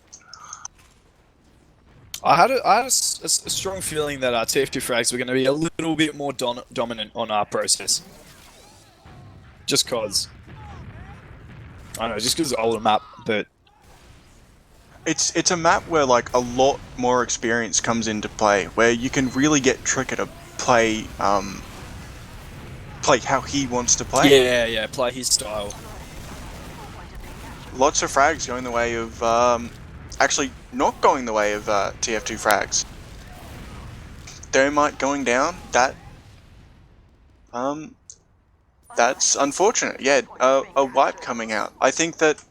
I had a strong feeling that our TF2 frags were going to be a little bit more dominant on our process. Just cause. I don't know, just because it's an older map, but... It's a map where like a lot more experience comes into play, where you can really get Tricker to play play how he wants to play. Yeah, play his style. Lots of frags going the way of actually not going the way of TF2 frags. Thermite going down, that's unfortunate. Yeah, a wipe coming out. I think that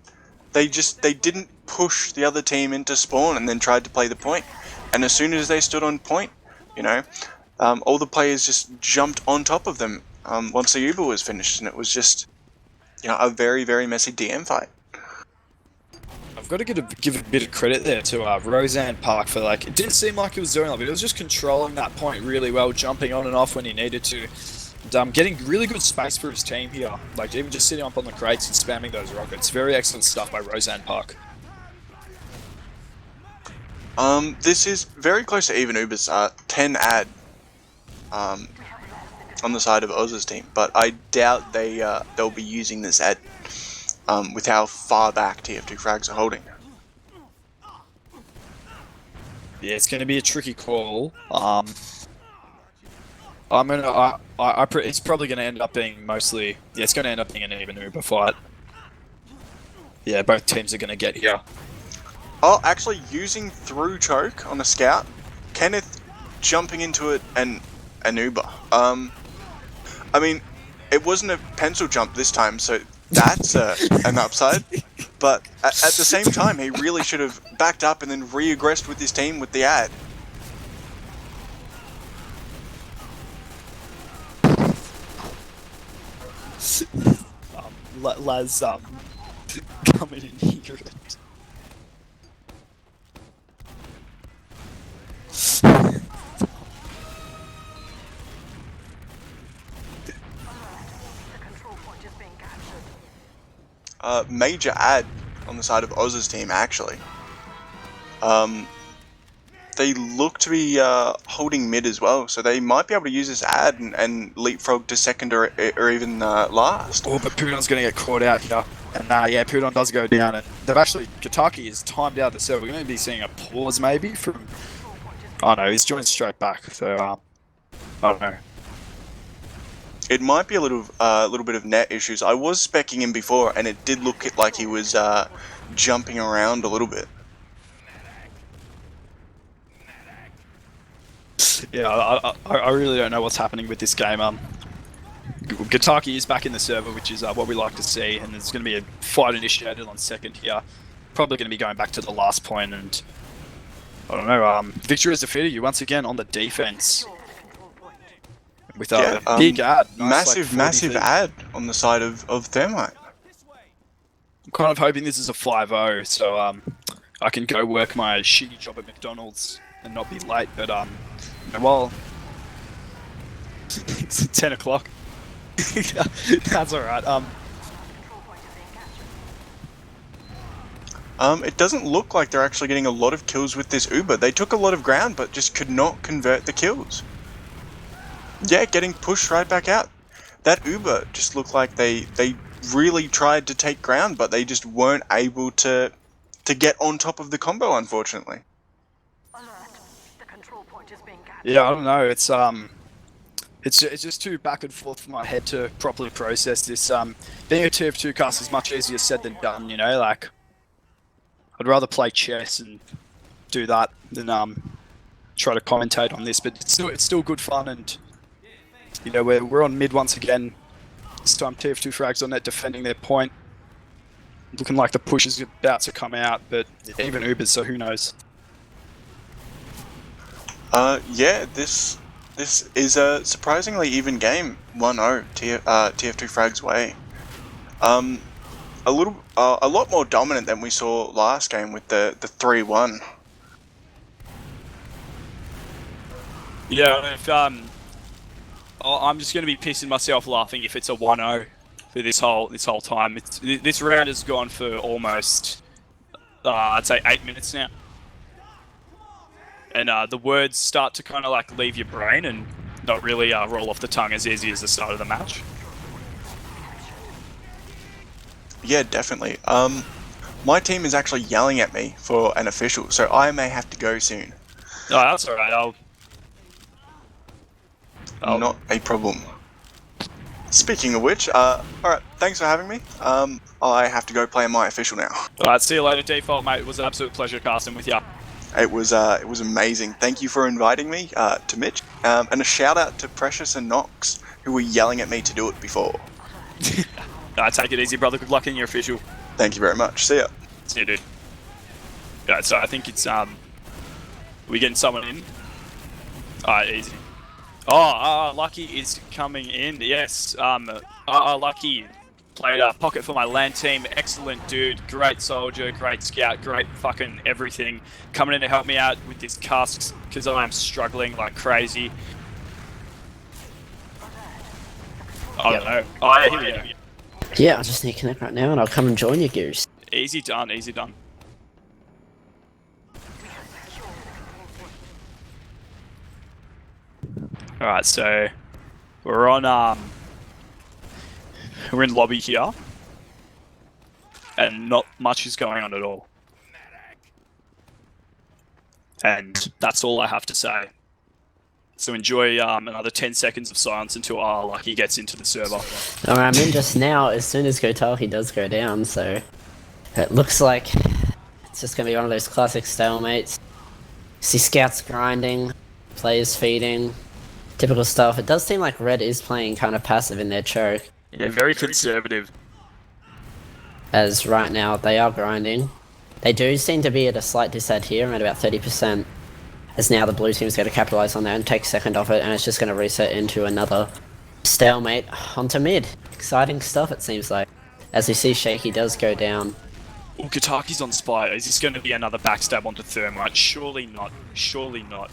they didn't push the other team into spawn and then tried to play the point. And as soon as they stood on point, you know, all the players just jumped on top of them once the Uber was finished, and it was just, you know, a very, very messy DM fight. I've got to give a bit of credit there to Roseanne Park for, like, it didn't seem like he was doing it, but it was just controlling that point really well, jumping on and off when he needed to. And, getting really good space for his team here, like even just sitting up on the crates and spamming those rockets. Very excellent stuff by Roseanne Park. This is very close to even Uber's 10 ad on the side of Oz's team, but I doubt they'll be using this ad with how far back TF2 frags are holding. Yeah, it's going to be a tricky call. It's probably going to end up being mostly... Yeah, it's going to end up being an even Uber fight. Yeah, both teams are going to get here. Oh, actually using through choke on a scout. Kenneth jumping into it and an Uber. I mean, it wasn't a pencil jump this time, so that's an upside. But at the same time, he really should have backed up and then re-aggressed with his team with the ad. Laz, come in here. Major ad on the side of Oz's team, actually. They look to be holding mid as well, so they might be able to use this ad and leapfrog to second or even last. Oh, but Pudon's going to get caught out here. And yeah, Pudon does go down, and they've actually... Gotaki is timed out the server. We're going to be seeing a pause maybe from Oh no, he's joined straight back. So I don't know. It might be a little bit of net issues. I was specking him before, and it did look like he was jumping around a little bit. Yeah, I really don't know what's happening with this game. Gitaki is back in the server, which is what we like to see, and there's going to be a fight initiated on second here. Probably going to be going back to the last point, and I don't know. Victor has defeated you once again on the defense with a big ad, nice, massive ad on the side of Thermite. I'm kind of hoping this is a 5-0, so I can go work my shitty job at McDonald's and not be late. But well, it's 10 o'clock. That's alright. It doesn't look like they're actually getting a lot of kills with this Uber. They took a lot of ground, but just could not convert the kills. Yeah, getting pushed right back out. That Uber just looked like they really tried to take ground, but they just weren't able to get on top of the combo, unfortunately. Alert. The control point is being captured. Yeah, I don't know. It's just too back and forth for my head to properly process this. Being a TF2 cast is much easier said than done, you know. Like, I'd rather play chess and do that than try to commentate on this. But it's still good fun, and you know we're on mid once again. This time TF2 frags on net defending their point. Looking like the push is about to come out, but even Ubers, so who knows? Yeah, this is a surprisingly even game. 1-0 TF2 frags way. A lot more dominant than we saw last game with the 3-1. Yeah, if I'm just going to be pissing myself laughing if it's a 1-0 for this whole time. This round has gone for almost I'd say 8 minutes now, and the words start to kind of like leave your brain and not really roll off the tongue as easy as the start of the match. Yeah, definitely. My team is actually yelling at me for an official, so I may have to go soon. Oh, that's alright. Not a problem. Speaking of which, alright, thanks for having me. I have to go play my official now. Alright, see you later, Default, mate. It was an absolute pleasure casting with you. It was amazing. Thank you for inviting me, to Mitch. And a shout out to Precious and Knox, who were yelling at me to do it before. Take it easy, brother. Good luck in your official. Thank you very much. See ya. See you, dude. Alright, so I think it's, we getting someone in? Alright, easy. Oh, Lucky is coming in, yes. Lucky played pocket for my land team. Excellent dude, great soldier, great scout, great fucking everything. Coming in to help me out with these casks because I am struggling like crazy. I don't know. Oh, yeah, here we go. Yeah, I just need to connect right now and I'll come and join you, Goose. Easy done, easy done. Alright, so we're on we're in lobby here. And not much is going on at all. And that's all I have to say. So enjoy another 10 seconds of silence until Lucky gets into the server. Alright, I'm in just now as soon as Gotaki does go down, so it looks like it's just gonna be one of those classic stalemates. See scouts grinding, players feeding, typical stuff. It does seem like Red is playing kind of passive in their choke. Yeah, very conservative. As right now they are grinding. They do seem to be at a slight disadvantage here, around about 30%. As now the blue team's going to capitalise on that and take second off it, and it's just going to reset into another stalemate onto mid. Exciting stuff, it seems like. As we see, Shaky does go down. Oh, Kataki's on spy. Is this going to be another backstab onto Thermite? Surely not. Surely not.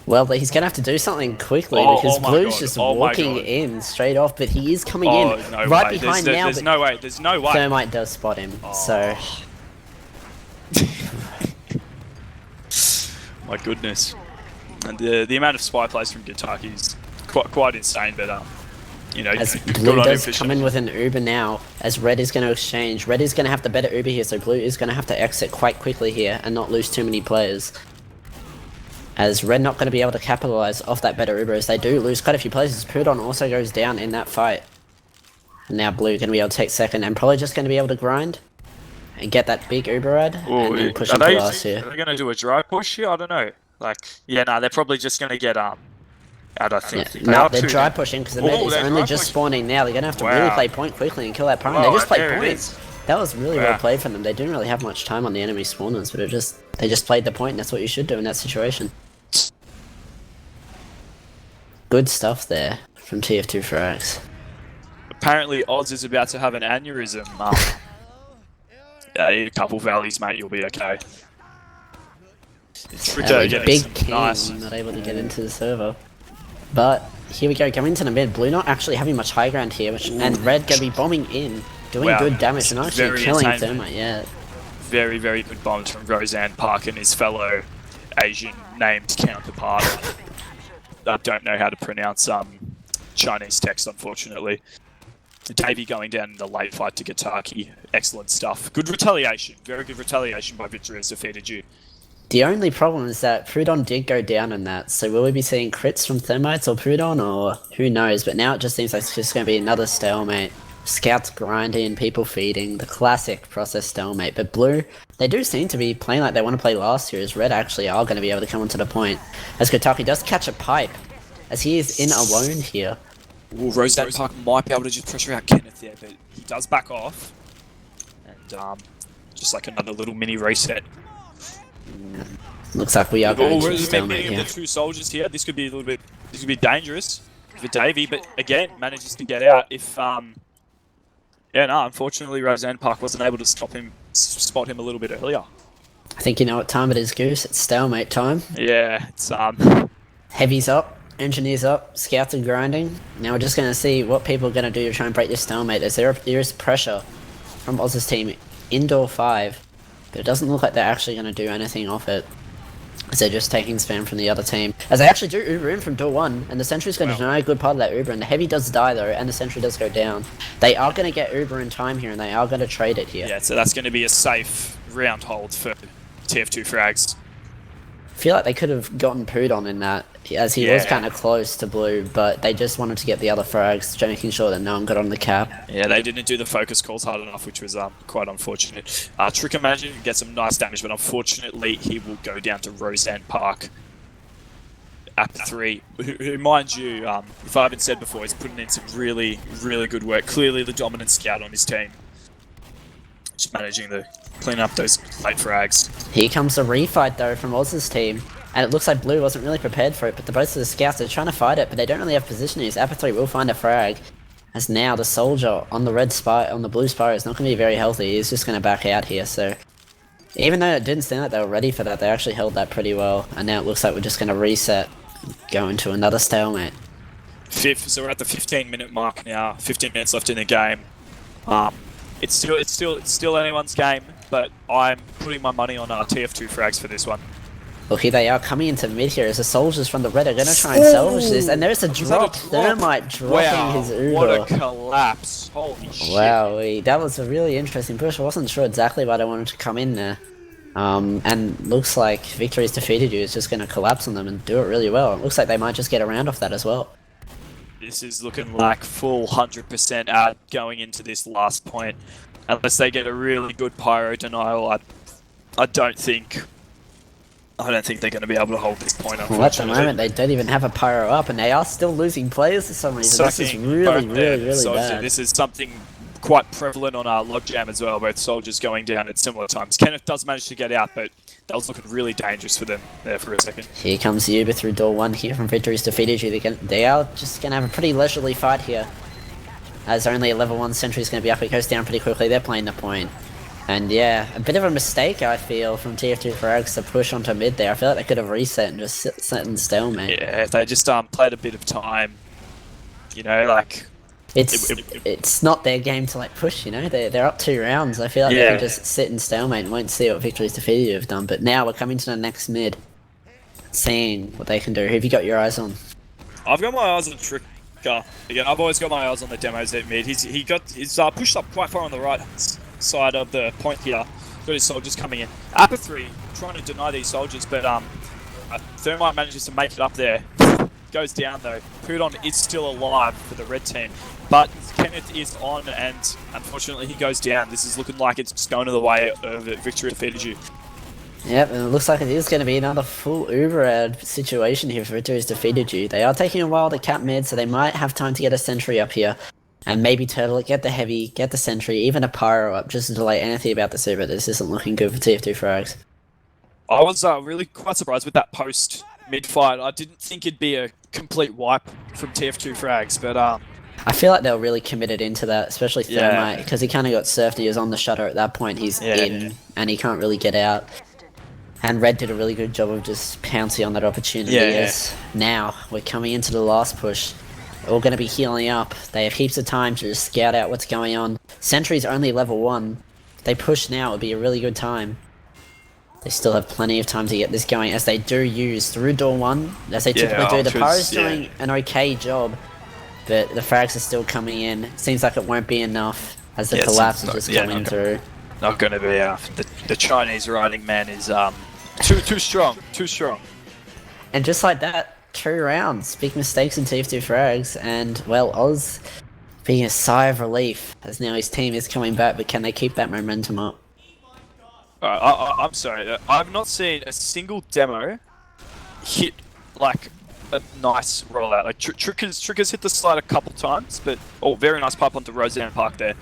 Well, but he's going to have to do something quickly because Blue's just walking in straight off, but he is coming in no right way. behind now. There's no way. There's no way. Thermite does spot him, so... My goodness. And the amount of spy plays from Gitaki is quite insane, but you know, as good Blue on does him for come in with an Uber now, as Red is going to exchange. Red is going to have the better Uber here, so Blue is going to have to exit quite quickly here and not lose too many players. As Red not going to be able to capitalize off that better Uber as they do lose quite a few players. Pudon also goes down in that fight. And now Blue going to be able to take second and probably just going to be able to grind and get that big Uber ride and then push into last here. Are they going to do a dry push here? I don't know. Like, yeah, no, they're probably just going to get out, I think. Yeah. No, they're dry pushing because the mid is only just spawning now. They're going to have to really play point quickly and kill that Prime. They just played points. That was really well played from them. They didn't really have much time on the enemy spawners, but they just played the point, and that's what you should do in that situation. Good stuff there from TF2 Frags. Apparently, Oz is about to have an aneurysm. Yeah, a couple valleys, mate, you'll be okay. Big King not able to get into the server. But here we go, going into the mid. Blue not actually having much high ground here, and Red gonna be bombing in, doing good damage, and actually killing Thermite, yeah. Very, very good bombs from Roseanne Park and his fellow Asian named counterpart. I don't know how to pronounce Chinese text, unfortunately. Davey going down in the late fight to Gataki. Excellent stuff. Good retaliation. Very good retaliation by Victory has defeated you. The only problem is that Prudon did go down in that, so will we be seeing crits from Thermites or Prudon, or who knows? But now it just seems like it's just going to be another stalemate. Scouts grinding, people feeding, the classic process stalemate. But Blue, they do seem to be playing like they want to play last year, as Red actually are going to be able to come onto the point. As Gataki does catch a pipe, as he is in alone here. Ooh, Roseanne Park might be able to just pressure out Kenneth there, but he does back off. And just like another little mini reset. Looks like we are going to stalemate here. The two soldiers here. This could be a little bit. This could be dangerous for Davey, but again manages to get out. If unfortunately Roseanne Park wasn't able to spot him a little bit earlier. I think you know what time it is, Goose. It's stalemate time. Yeah, it's Heavy's up, engineers up, scouts are grinding. Now we're just going to see what people are going to do to try and break this stalemate. As there is pressure from Oz's team indoor 5, but it doesn't look like they're actually going to do anything off it. As they're just taking spam from the other team. As they actually do Uber in from door 1, and the sentry's going to deny a good part of that Uber, and the heavy does die though, and the sentry does go down. They are going to get Uber in time here, and they are going to trade it here. Yeah, so that's going to be a safe round hold for TF2 Frags. I feel like they could have gotten Pudon in that, as he was kind of close to Blue, but they just wanted to get the other frags, making sure that no one got on the cap. Yeah, they didn't do the focus calls hard enough, which was quite unfortunate. Trick Imagine can get some nice damage, but unfortunately he will go down to Roseanne Park. App 3, who mind you, if I haven't said before, he's putting in some really, really good work. Clearly the dominant scout on his team. Just managing to clean up those late frags. Here comes the refight though from Oz's team. And it looks like Blue wasn't really prepared for it, but both of the scouts are trying to fight it, but they don't really have positioning. Appa 3 will find a frag. As now the soldier on the blue spire is not going to be very healthy. He's just going to back out here, so... Even though it didn't seem like they were ready for that, they actually held that pretty well. And now it looks like we're just going to reset, go into another stalemate. So we're at the 15-minute mark now. 15 minutes left in the game. It's still anyone's game, but I'm putting my money on TF2 Frags for this one. Look, here they are coming into mid here as the soldiers from the red are going to try and salvage this. And there's a drop. Thermite dropping his Uber. What a collapse. Holy shit. Wow, that was a really interesting push. I wasn't sure exactly why they wanted to come in there. And looks like Victory's defeated you is just going to collapse on them and do it really well. It looks like they might just get around off that as well. This is looking like full 100% out going into this last point. Unless they get a really good pyro denial, I don't think they're going to be able to hold this point, unfortunately. Well, at the moment, they don't even have a pyro up, and they are still losing players for some reason. This is really bad. This is something quite prevalent on our logjam as well, both soldiers going down at similar times. Kenneth does manage to get out, but that was looking really dangerous for them there for a second. Here comes Uber through door 1 here from Victory's defeated you. They are just going to have a pretty leisurely fight here. As only a level 1 sentry is going to be up, it goes down pretty quickly. They're playing the point. And yeah, a bit of a mistake, I feel, from TF2 Frags to push onto mid there. I feel like they could have reset and just sit in stalemate. Yeah, if they just played a bit of time, you know, like... It's not their game to like push, you know? They're up 2 rounds. I feel like they can just sit in stalemate and won't see what Victory's defeated you have done. But now we're coming to the next mid, seeing what they can do. Who have you got your eyes on? I've got my eyes on Tricker. Again, I've always got my eyes on the demos at mid. He's pushed up quite far on the right side of the point here. Got his soldiers coming in. Appa 3 trying to deny these soldiers, but Thermite manages to make it up there. Goes down though. Pudon is still alive for the red team. But Kenneth is on, and unfortunately he goes down. This is looking like it's just going to the way of Victory defeated you. Yep, and it looks like it is going to be another full Uber situation here for Victory's defeated you. They are taking a while to cap mid, so they might have time to get a sentry up here. And maybe Turtle it, get the heavy, get the sentry, even a pyro up just to delay anything about the Uber. This isn't looking good for TF2 frags. I was really quite surprised with that post mid-fight. I didn't think it'd be a complete wipe from TF2 frags, but I feel like they were really committed into that, especially Thermite, because he kind of got surfed. He was on the shutter at that point. He's in, and he can't really get out. And Red did a really good job of just pouncing on that opportunity. Yes. Now, we're coming into the last push. They're all going to be healing up. They have heaps of time to just scout out what's going on. Sentry's only level 1. If they push now, it would be a really good time. They still have plenty of time to get this going, as they do use through door 1, as they typically do. The Pyro's doing an okay job, but the frags are still coming in. Seems like it won't be enough, as the collapse is just coming through. Not going to be. The Chinese riding man is too strong. Too strong. And just like that, 2 rounds. Big mistakes in TF2 frags, and well, Oz being a sigh of relief, as now his team is coming back, but can they keep that momentum up? I'm sorry, I've not seen a single demo hit like a nice rollout. Like Trickers hit the slide a couple times, but very nice pipe onto Roseanne Park there.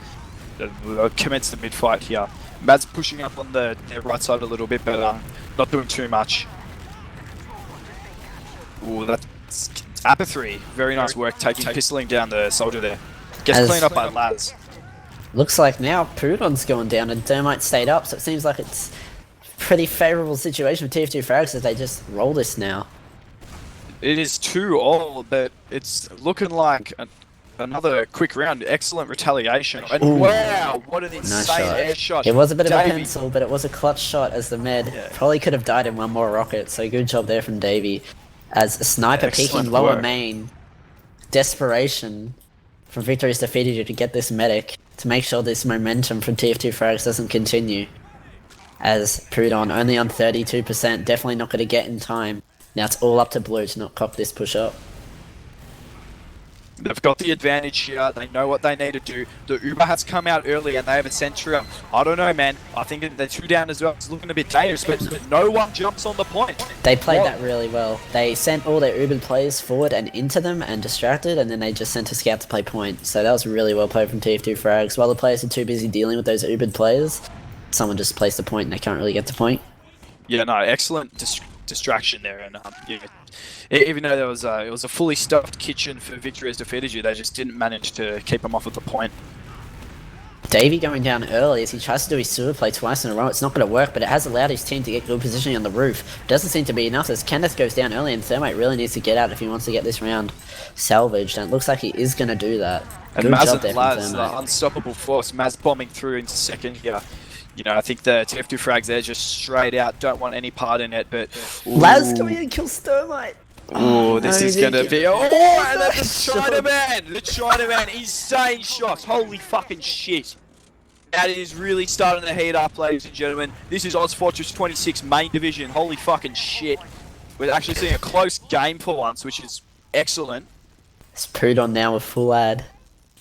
Commence the mid-fight here. Mad's pushing up on the right side a little bit, but not doing too much. Ooh, that's Apathy. Very nice work, pistoling down the soldier there. Gets cleaned up by Laz. Looks like now Pudon's going down and Thermite stayed up, so it seems like it's a pretty favourable situation for TF2 frags as they just roll this now. It is 2-all, but it's looking like another quick round. Excellent retaliation. And wow, what an insane air shot. It was a bit of a pencil, but it was a clutch shot as the med probably could have died in one more rocket, so good job there from Davey. As a sniper peeking lower main, desperation from Victory's defeated you to get this medic to make sure this momentum from TF2 frags doesn't continue. As Pudon only on 32%, definitely not going to get in time. Now it's all up to Blue to not cock this push up. They've got the advantage here. They know what they need to do. The Uber has come out early and they have a sentry up. I don't know, man. I think they're 2 down as well. It's looking a bit dangerous, but no one jumps on the point. They played that really well. They sent all their Uber players forward and into them and distracted, and then they just sent a scout to play point. So that was really well played from TF2 frags. While the players are too busy dealing with those Uber players, someone just placed the point and they can't really get the point. Yeah, no, excellent distraction there, and even though there was it was a fully stuffed kitchen for Victory has defeated you, they just didn't manage to keep them off at the point. Davey going down early as he tries to do his sewer play twice in a row. It's not going to work, but it has allowed his team to get good positioning on the roof. Doesn't seem to be enough as Kenneth goes down early, and Thermite really needs to get out if he wants to get this round salvaged, and it looks like he is going to do that. And Maz and Laz, the unstoppable force. Maz bombing through into second here. I think the TF2 frags there just straight out, don't want any part in it, but... Laz coming in and kills Thermite! Oh, this is going to be... Oh, and then the Chinaman! The Chinaman, insane shots, holy fucking shit. That is really starting to heat up, ladies and gentlemen. This is ozfortress 26 main division, holy fucking shit. We're actually seeing a close game for once, which is excellent. It's Pudon now with full ad.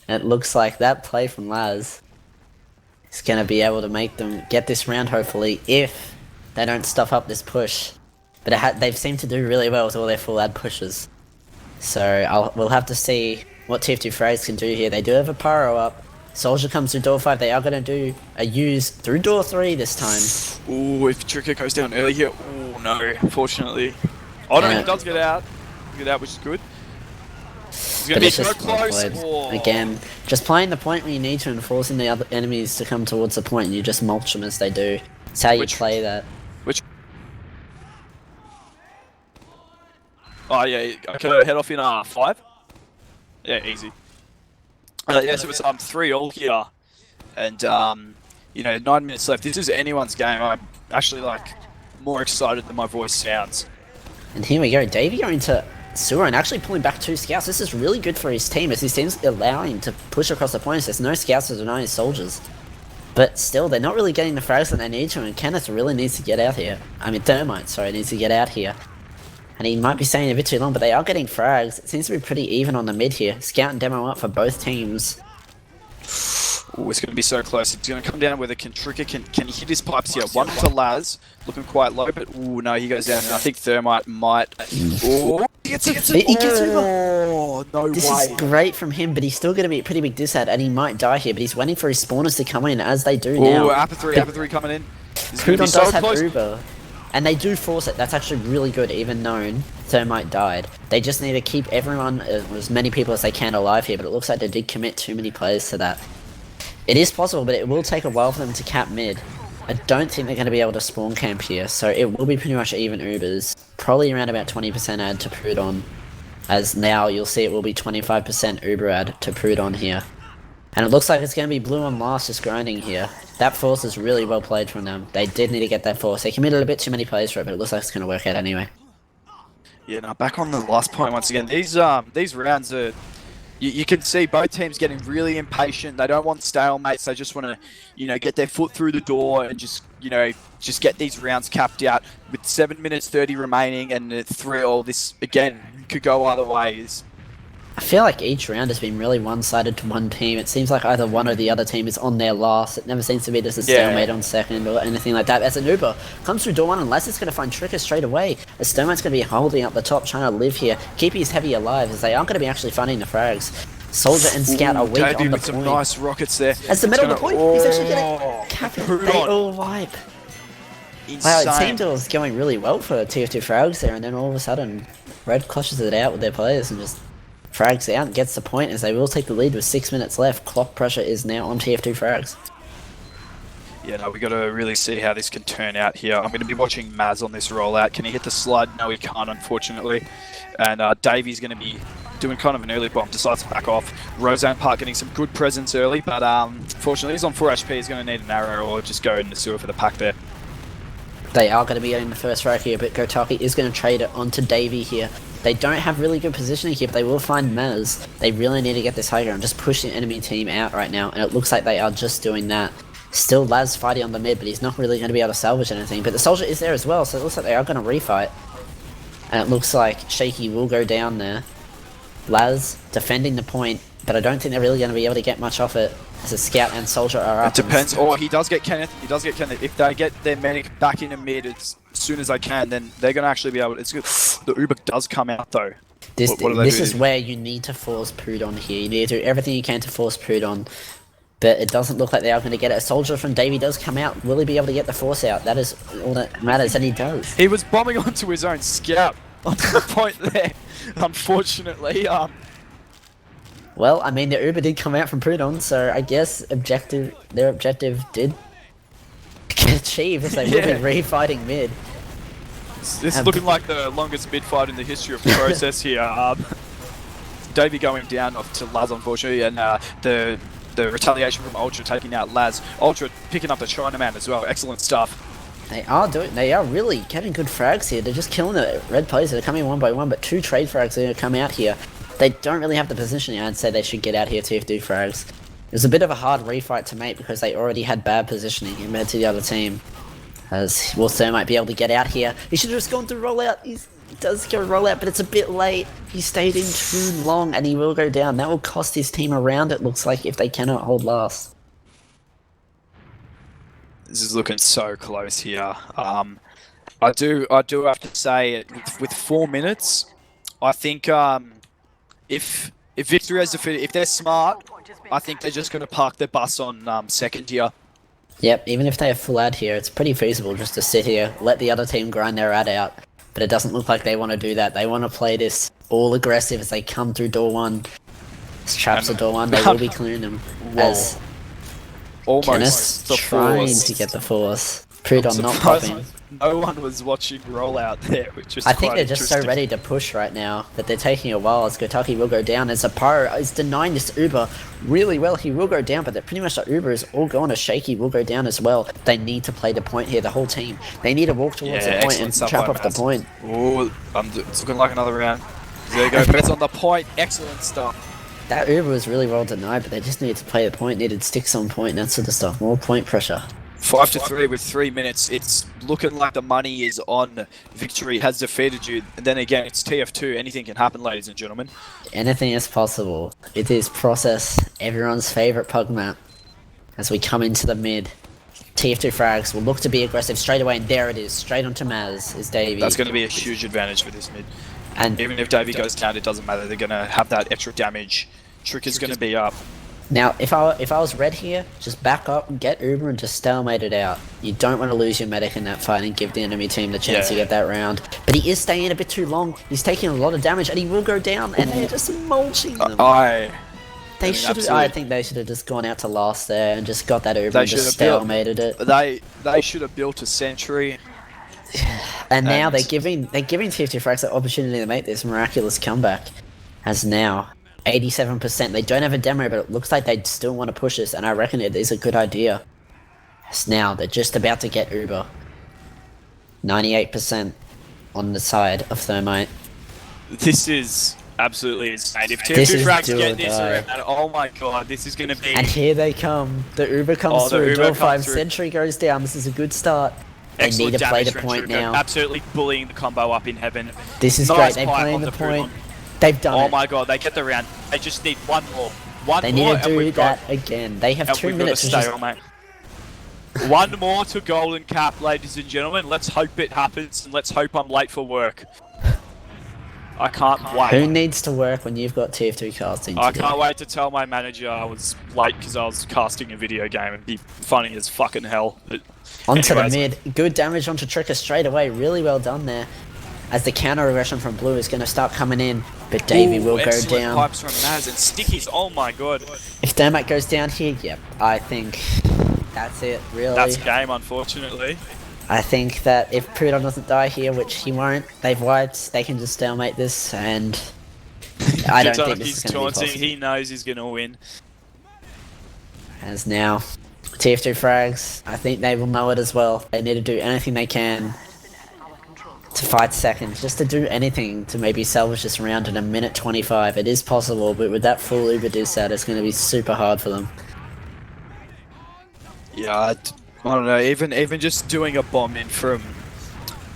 And it looks like that play from Laz is going to be able to make them get this round, hopefully, if they don't stuff up this push. But they've seemed to do really well with all their full ad pushes. So we'll have to see what TF2 frags can do here. They do have a pyro up. Soldier comes through door 5. They are going to do a use through door 3 this time. Ooh, if Tricker goes down early here. Oh no, unfortunately. Oh no, he does get out. Which is good. It's going to be so close. Oh. Again, just playing the point when you need to and forcing the other enemies to come towards the point, and you just mulch them as they do. It's how you play that. Oh yeah, okay, head off in 5. Yeah, easy. Yeah, so it's 3-all here, and 9 minutes left. This is anyone's game. I'm actually more excited than my voice sounds. And here we go, Davey going to sewer and actually pulling back 2 scouts. This is really good for his team, as his team's allowing him to push across the points. There's no scouts to deny his soldiers. But still, they're not really getting the frags that they need to, and Kenneth really needs to get out here. I mean, Thermite, sorry, needs to get out here. And he might be staying a bit too long, but they are getting frags. It seems to be pretty even on the mid here. Scout and demo up for both teams. Ooh, it's going to be so close. It's going to come down whether Trigger can he hit his pipes here. One for Laz, looking quite low, but ooh, no, he goes down. And I think Thermite might. Oh, he gets it. He gets over. Oh, no This way. is great from him, but he's still going to be a pretty big disad, and he might die here. But he's waiting for his spawners to come in, as they do now. Ooh, Appa 3 coming in. Prudon Be does so have close. Uber, and they do force it. That's actually really good, even known Thermite died. They just need to keep everyone, as many people as they can, alive here, but it looks like they did commit too many players to that. It is possible, but it will take a while for them to cap mid. I don't think they're going to be able to spawn camp here, so it will be pretty much even Ubers. Probably around about 20% add to Prudon, as now you'll see it will be 25% Uber add to Prudon here. And it looks like it's going to be blue on last, just grinding here. That force is really well played from them. They did need to get that force. They committed a bit too many plays for it, but it looks like it's going to work out anyway. Yeah, now back on the last point once again. These rounds are... You can see both teams getting really impatient. They don't want stalemates. They just want to, get their foot through the door and just get these rounds capped out with 7 minutes 30 remaining and 3-all. This again could go either ways. I feel like each round has been really one-sided to one team. It seems like either one or the other team is on their last. It never seems to be just a stalemate on second or anything like that. As an Uber comes through door one, unless it's going to find Trigger straight away. As Stalemate's going to be holding up the top, trying to live here, keep his heavy alive, as they aren't going to be actually finding the frags. Soldier and Scout are weak Davey on the with some point. nice rockets there. As the middle of the point, he's actually going to cap it. They all wipe. Wow, it seemed it was going really well for TF2 frags there, and then all of a sudden, Red clutches it out with their players and just frags out and gets the point, as they will take the lead with 6 minutes left. Clock pressure is now on TF2 frags. Yeah, no, we got to really see how this can turn out here. I'm going to be watching Maz on this rollout. Can he hit the slide? No, he can't, unfortunately. And Davey's going to be doing kind of an early bomb, decides to back off. Roseanne Park getting some good presence early, but fortunately he's on 4 HP. He's going to need an arrow or just go in the sewer for the pack there. They are going to be getting the first frag here, but Gotaki is going to trade it onto Davey here. They don't have really good positioning here, but they will find Maz. They really need to get this high ground, just push the enemy team out right now, and it looks like they are just doing that. Still Laz fighting on the mid, but he's not really going to be able to salvage anything. But the soldier is there as well, so it looks like they are going to refight. And it looks like Shaky will go down there. Laz defending the point, but I don't think they're really going to be able to get much off it, as a Scout and Soldier are up. It depends. Oh, he does get Kenneth. He does get Kenneth. If they get their medic back in the mid as soon as they can, then they're going to actually be able to... It's good. The Uber does come out, though. This this is where you need to force Prudon here. You need to do everything you can to force Prudon. But it doesn't look like they are going to get it. A soldier from Davey does come out. Will he be able to get the force out? That is all that matters, and he does. He was bombing onto his own Scout onto the point there, unfortunately. Well, I mean, the Uber did come out from Prudon, so I guess their objective did get achieved, as they will be refighting mid. This is looking like the longest mid fight in the history of the process here. Davey going down off to Laz, unfortunately, and the retaliation from Ultra taking out Laz. Ultra picking up the Chinaman as well. Excellent stuff. They are really getting good frags here. They're just killing the red players that are coming one by one, but 2 trade frags are going to come out here. They don't really have the positioning. I'd say they should get out here TF2 frags. It was a bit of a hard refight to make because they already had bad positioning compared to the other team. As Wilson might be able to get out here. He should have just gone through rollout. He does go rollout, but it's a bit late. He stayed in too long, and he will go down. That will cost his team a round, it looks like, if they cannot hold last. This is looking so close here. I do have to say, with 4 minutes, I think if Victory has defeated, if they're smart, I think they're just going to park their bus on second here. Yep, even if they have full ad here, it's pretty feasible just to sit here, let the other team grind their ad out. But it doesn't look like they want to do that. They want to play this all aggressive as they come through door one. As traps are door one, they will be clearing them. As Almost the trying force. to get the force. Prudon not popping. No one was watching rollout there, which is I think quite they're just so interesting. ready to push right now that they're taking a while, as Gotaki will go down, as Zaparo is denying this Uber really well. He will go down, but pretty much the Uber is all going to Shaky will go down as well. They need to play the point here, the whole team. They need to walk towards the point and trap off the point. Oh, it's looking like another round. There you go, bets on the point. Excellent stuff. That Uber was really well denied, but they just needed to play the point, needed sticks on point and that sort of stuff. More point pressure. 5-3 with 3 minutes. It's looking like the money is on victory has defeated you. And then again, it's TF2. Anything can happen, ladies and gentlemen. Anything is possible. It is Process, everyone's favourite pug map. As we come into the mid, TF2 frags will look to be aggressive straight away, and there it is. Straight onto Maz is Davey. That's going to be a huge advantage for this mid. And even if Davey goes down, it doesn't matter. They're going to have that extra damage. Trick is going to be up. now, if I was red here, just back up and get Uber and just stalemate it out. You don't want to lose your medic in that fight and give the enemy team the chance to get that round. But he is staying a bit too long. He's taking a lot of damage, and he will go down. And they're just mulching them. I think they should have just gone out to last there and just got that Uber and just stalemated it. They should have built a sentry. And now they're giving TF2 frags the opportunity to make this miraculous comeback. As now, 87%. They don't have a demo, but it looks like they still want to push this, and I reckon it is a good idea. As now, they're just about to get Uber. 98% on the side of Thermite. This is absolutely insane. If TF2 frags get this around, oh my god, this is going to be... And here they come. The Uber comes through. Door 5, Sentry goes down. This is a good start. They need to play the point now. Absolutely bullying the combo up in heaven. This is great. They're playing the point. They've done it. Oh my god, they get the round. They just need one more. They need to do that again. They have 2 minutes to stay on, mate. One more to golden cap, ladies and gentlemen. Let's hope it happens, and let's hope I'm late for work. I can't wait. Who needs to work when you've got TF2 casting? I can't wait to tell my manager I was late because I was casting a video game. It'd be funny as fucking hell. But onto the mid. Good damage onto Tricker straight away. Really well done there. As the counter aggression from Blue is going to start coming in. But Davey will go down. Pipes from Maz and Stickies. Oh my god. If Thermite goes down here, yep, I think that's it, really. That's game, unfortunately. I think that if Prudon doesn't die here, which he won't, they've wiped, they can just stalemate this, and I don't think this is going to be possible. He knows he's going to win. As now, TF2 frags, I think they will know it as well. They need to do anything they can to fight second, just to do anything to maybe salvage this round in a minute 25. It is possible, but with that full Uber dis out, it's going to be super hard for them. Yeah, I don't know. Even just doing a bomb in from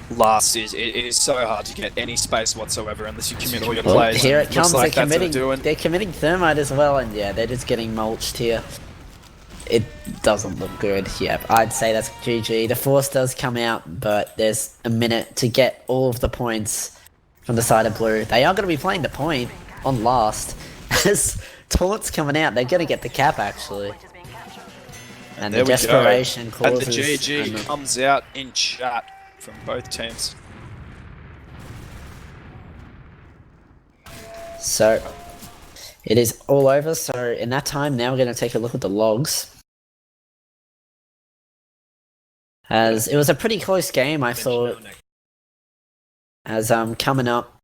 last it is so hard to get any space whatsoever unless you commit all your players. Here it comes. Like they're committing Thermite as well, and yeah, they're just getting mulched here. It doesn't look good. Yep, I'd say that's GG. The force does come out, but there's a minute to get all of the points from the side of Blue. They are going to be playing the point on last. As Taunt's coming out, they're going to get the cap, actually. And the desperation causes... And the GG comes out in chat from both teams. So, it is all over. So, in that time, now we're going to take a look at the logs. As it was a pretty close game, I thought. As coming up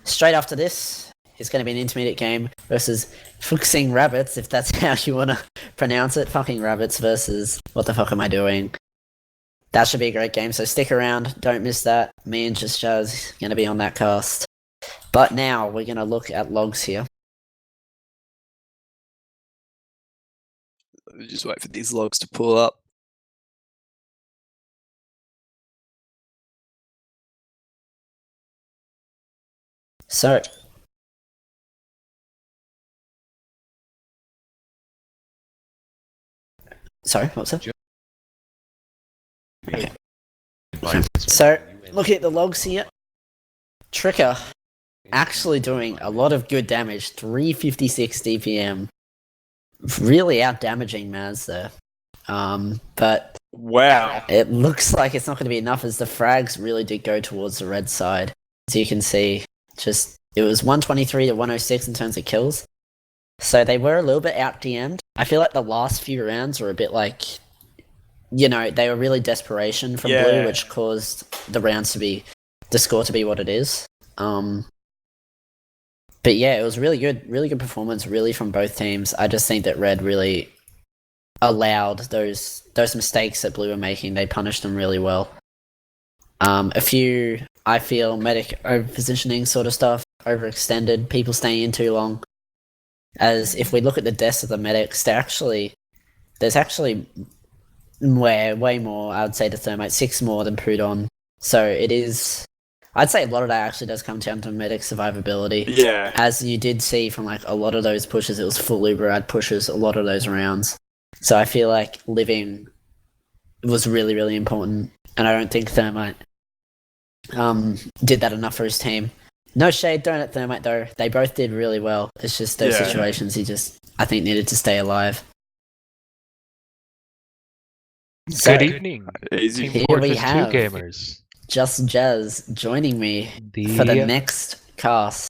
straight after this is going to be an intermediate game versus Fuxing Rabbits, if that's how you want to pronounce it. Fucking Rabbits versus what the fuck am I doing? That should be a great game, so stick around. Don't miss that. Me and Just Jazz going to be on that cast. But now we're going to look at logs here. Just wait for these logs to pull up. So, sorry, what's that? Okay. So, looking at the logs here, Tricker actually doing a lot of good damage, 356 DPM. Really out-damaging Maz there. But wow, it looks like it's not going to be enough as the frags really did go towards the red side. As you can see, it was 123 to 106 in terms of kills. So they were a little bit out-DM'd. I feel like the last few rounds were a bit like, you know, they were really desperation from Blue, which caused the score to be what it is. But yeah, it was really good performance, really, from both teams. I just think that Red really allowed those mistakes that Blue were making. They punished them really well. A few, I feel, medic over-positioning sort of stuff, overextended, people staying in too long. As if we look at the deaths of the medics, there's actually way more. I would say to Thermite 6 more than Prudon. So it is. I'd say a lot of that actually does come down to medic survivability. Yeah. As you did see from like a lot of those pushes, it was full Uberad pushes a lot of those rounds. So I feel like living was really, really important, and I don't think Thermite did that enough for his team. No shade thrown at Thermite though. They both did really well. It's just those situations he just, I think, needed to stay alive. So, Good evening, Easy. Team Here we Fortress 2 have- gamers. Just Jazz joining me for the next cast.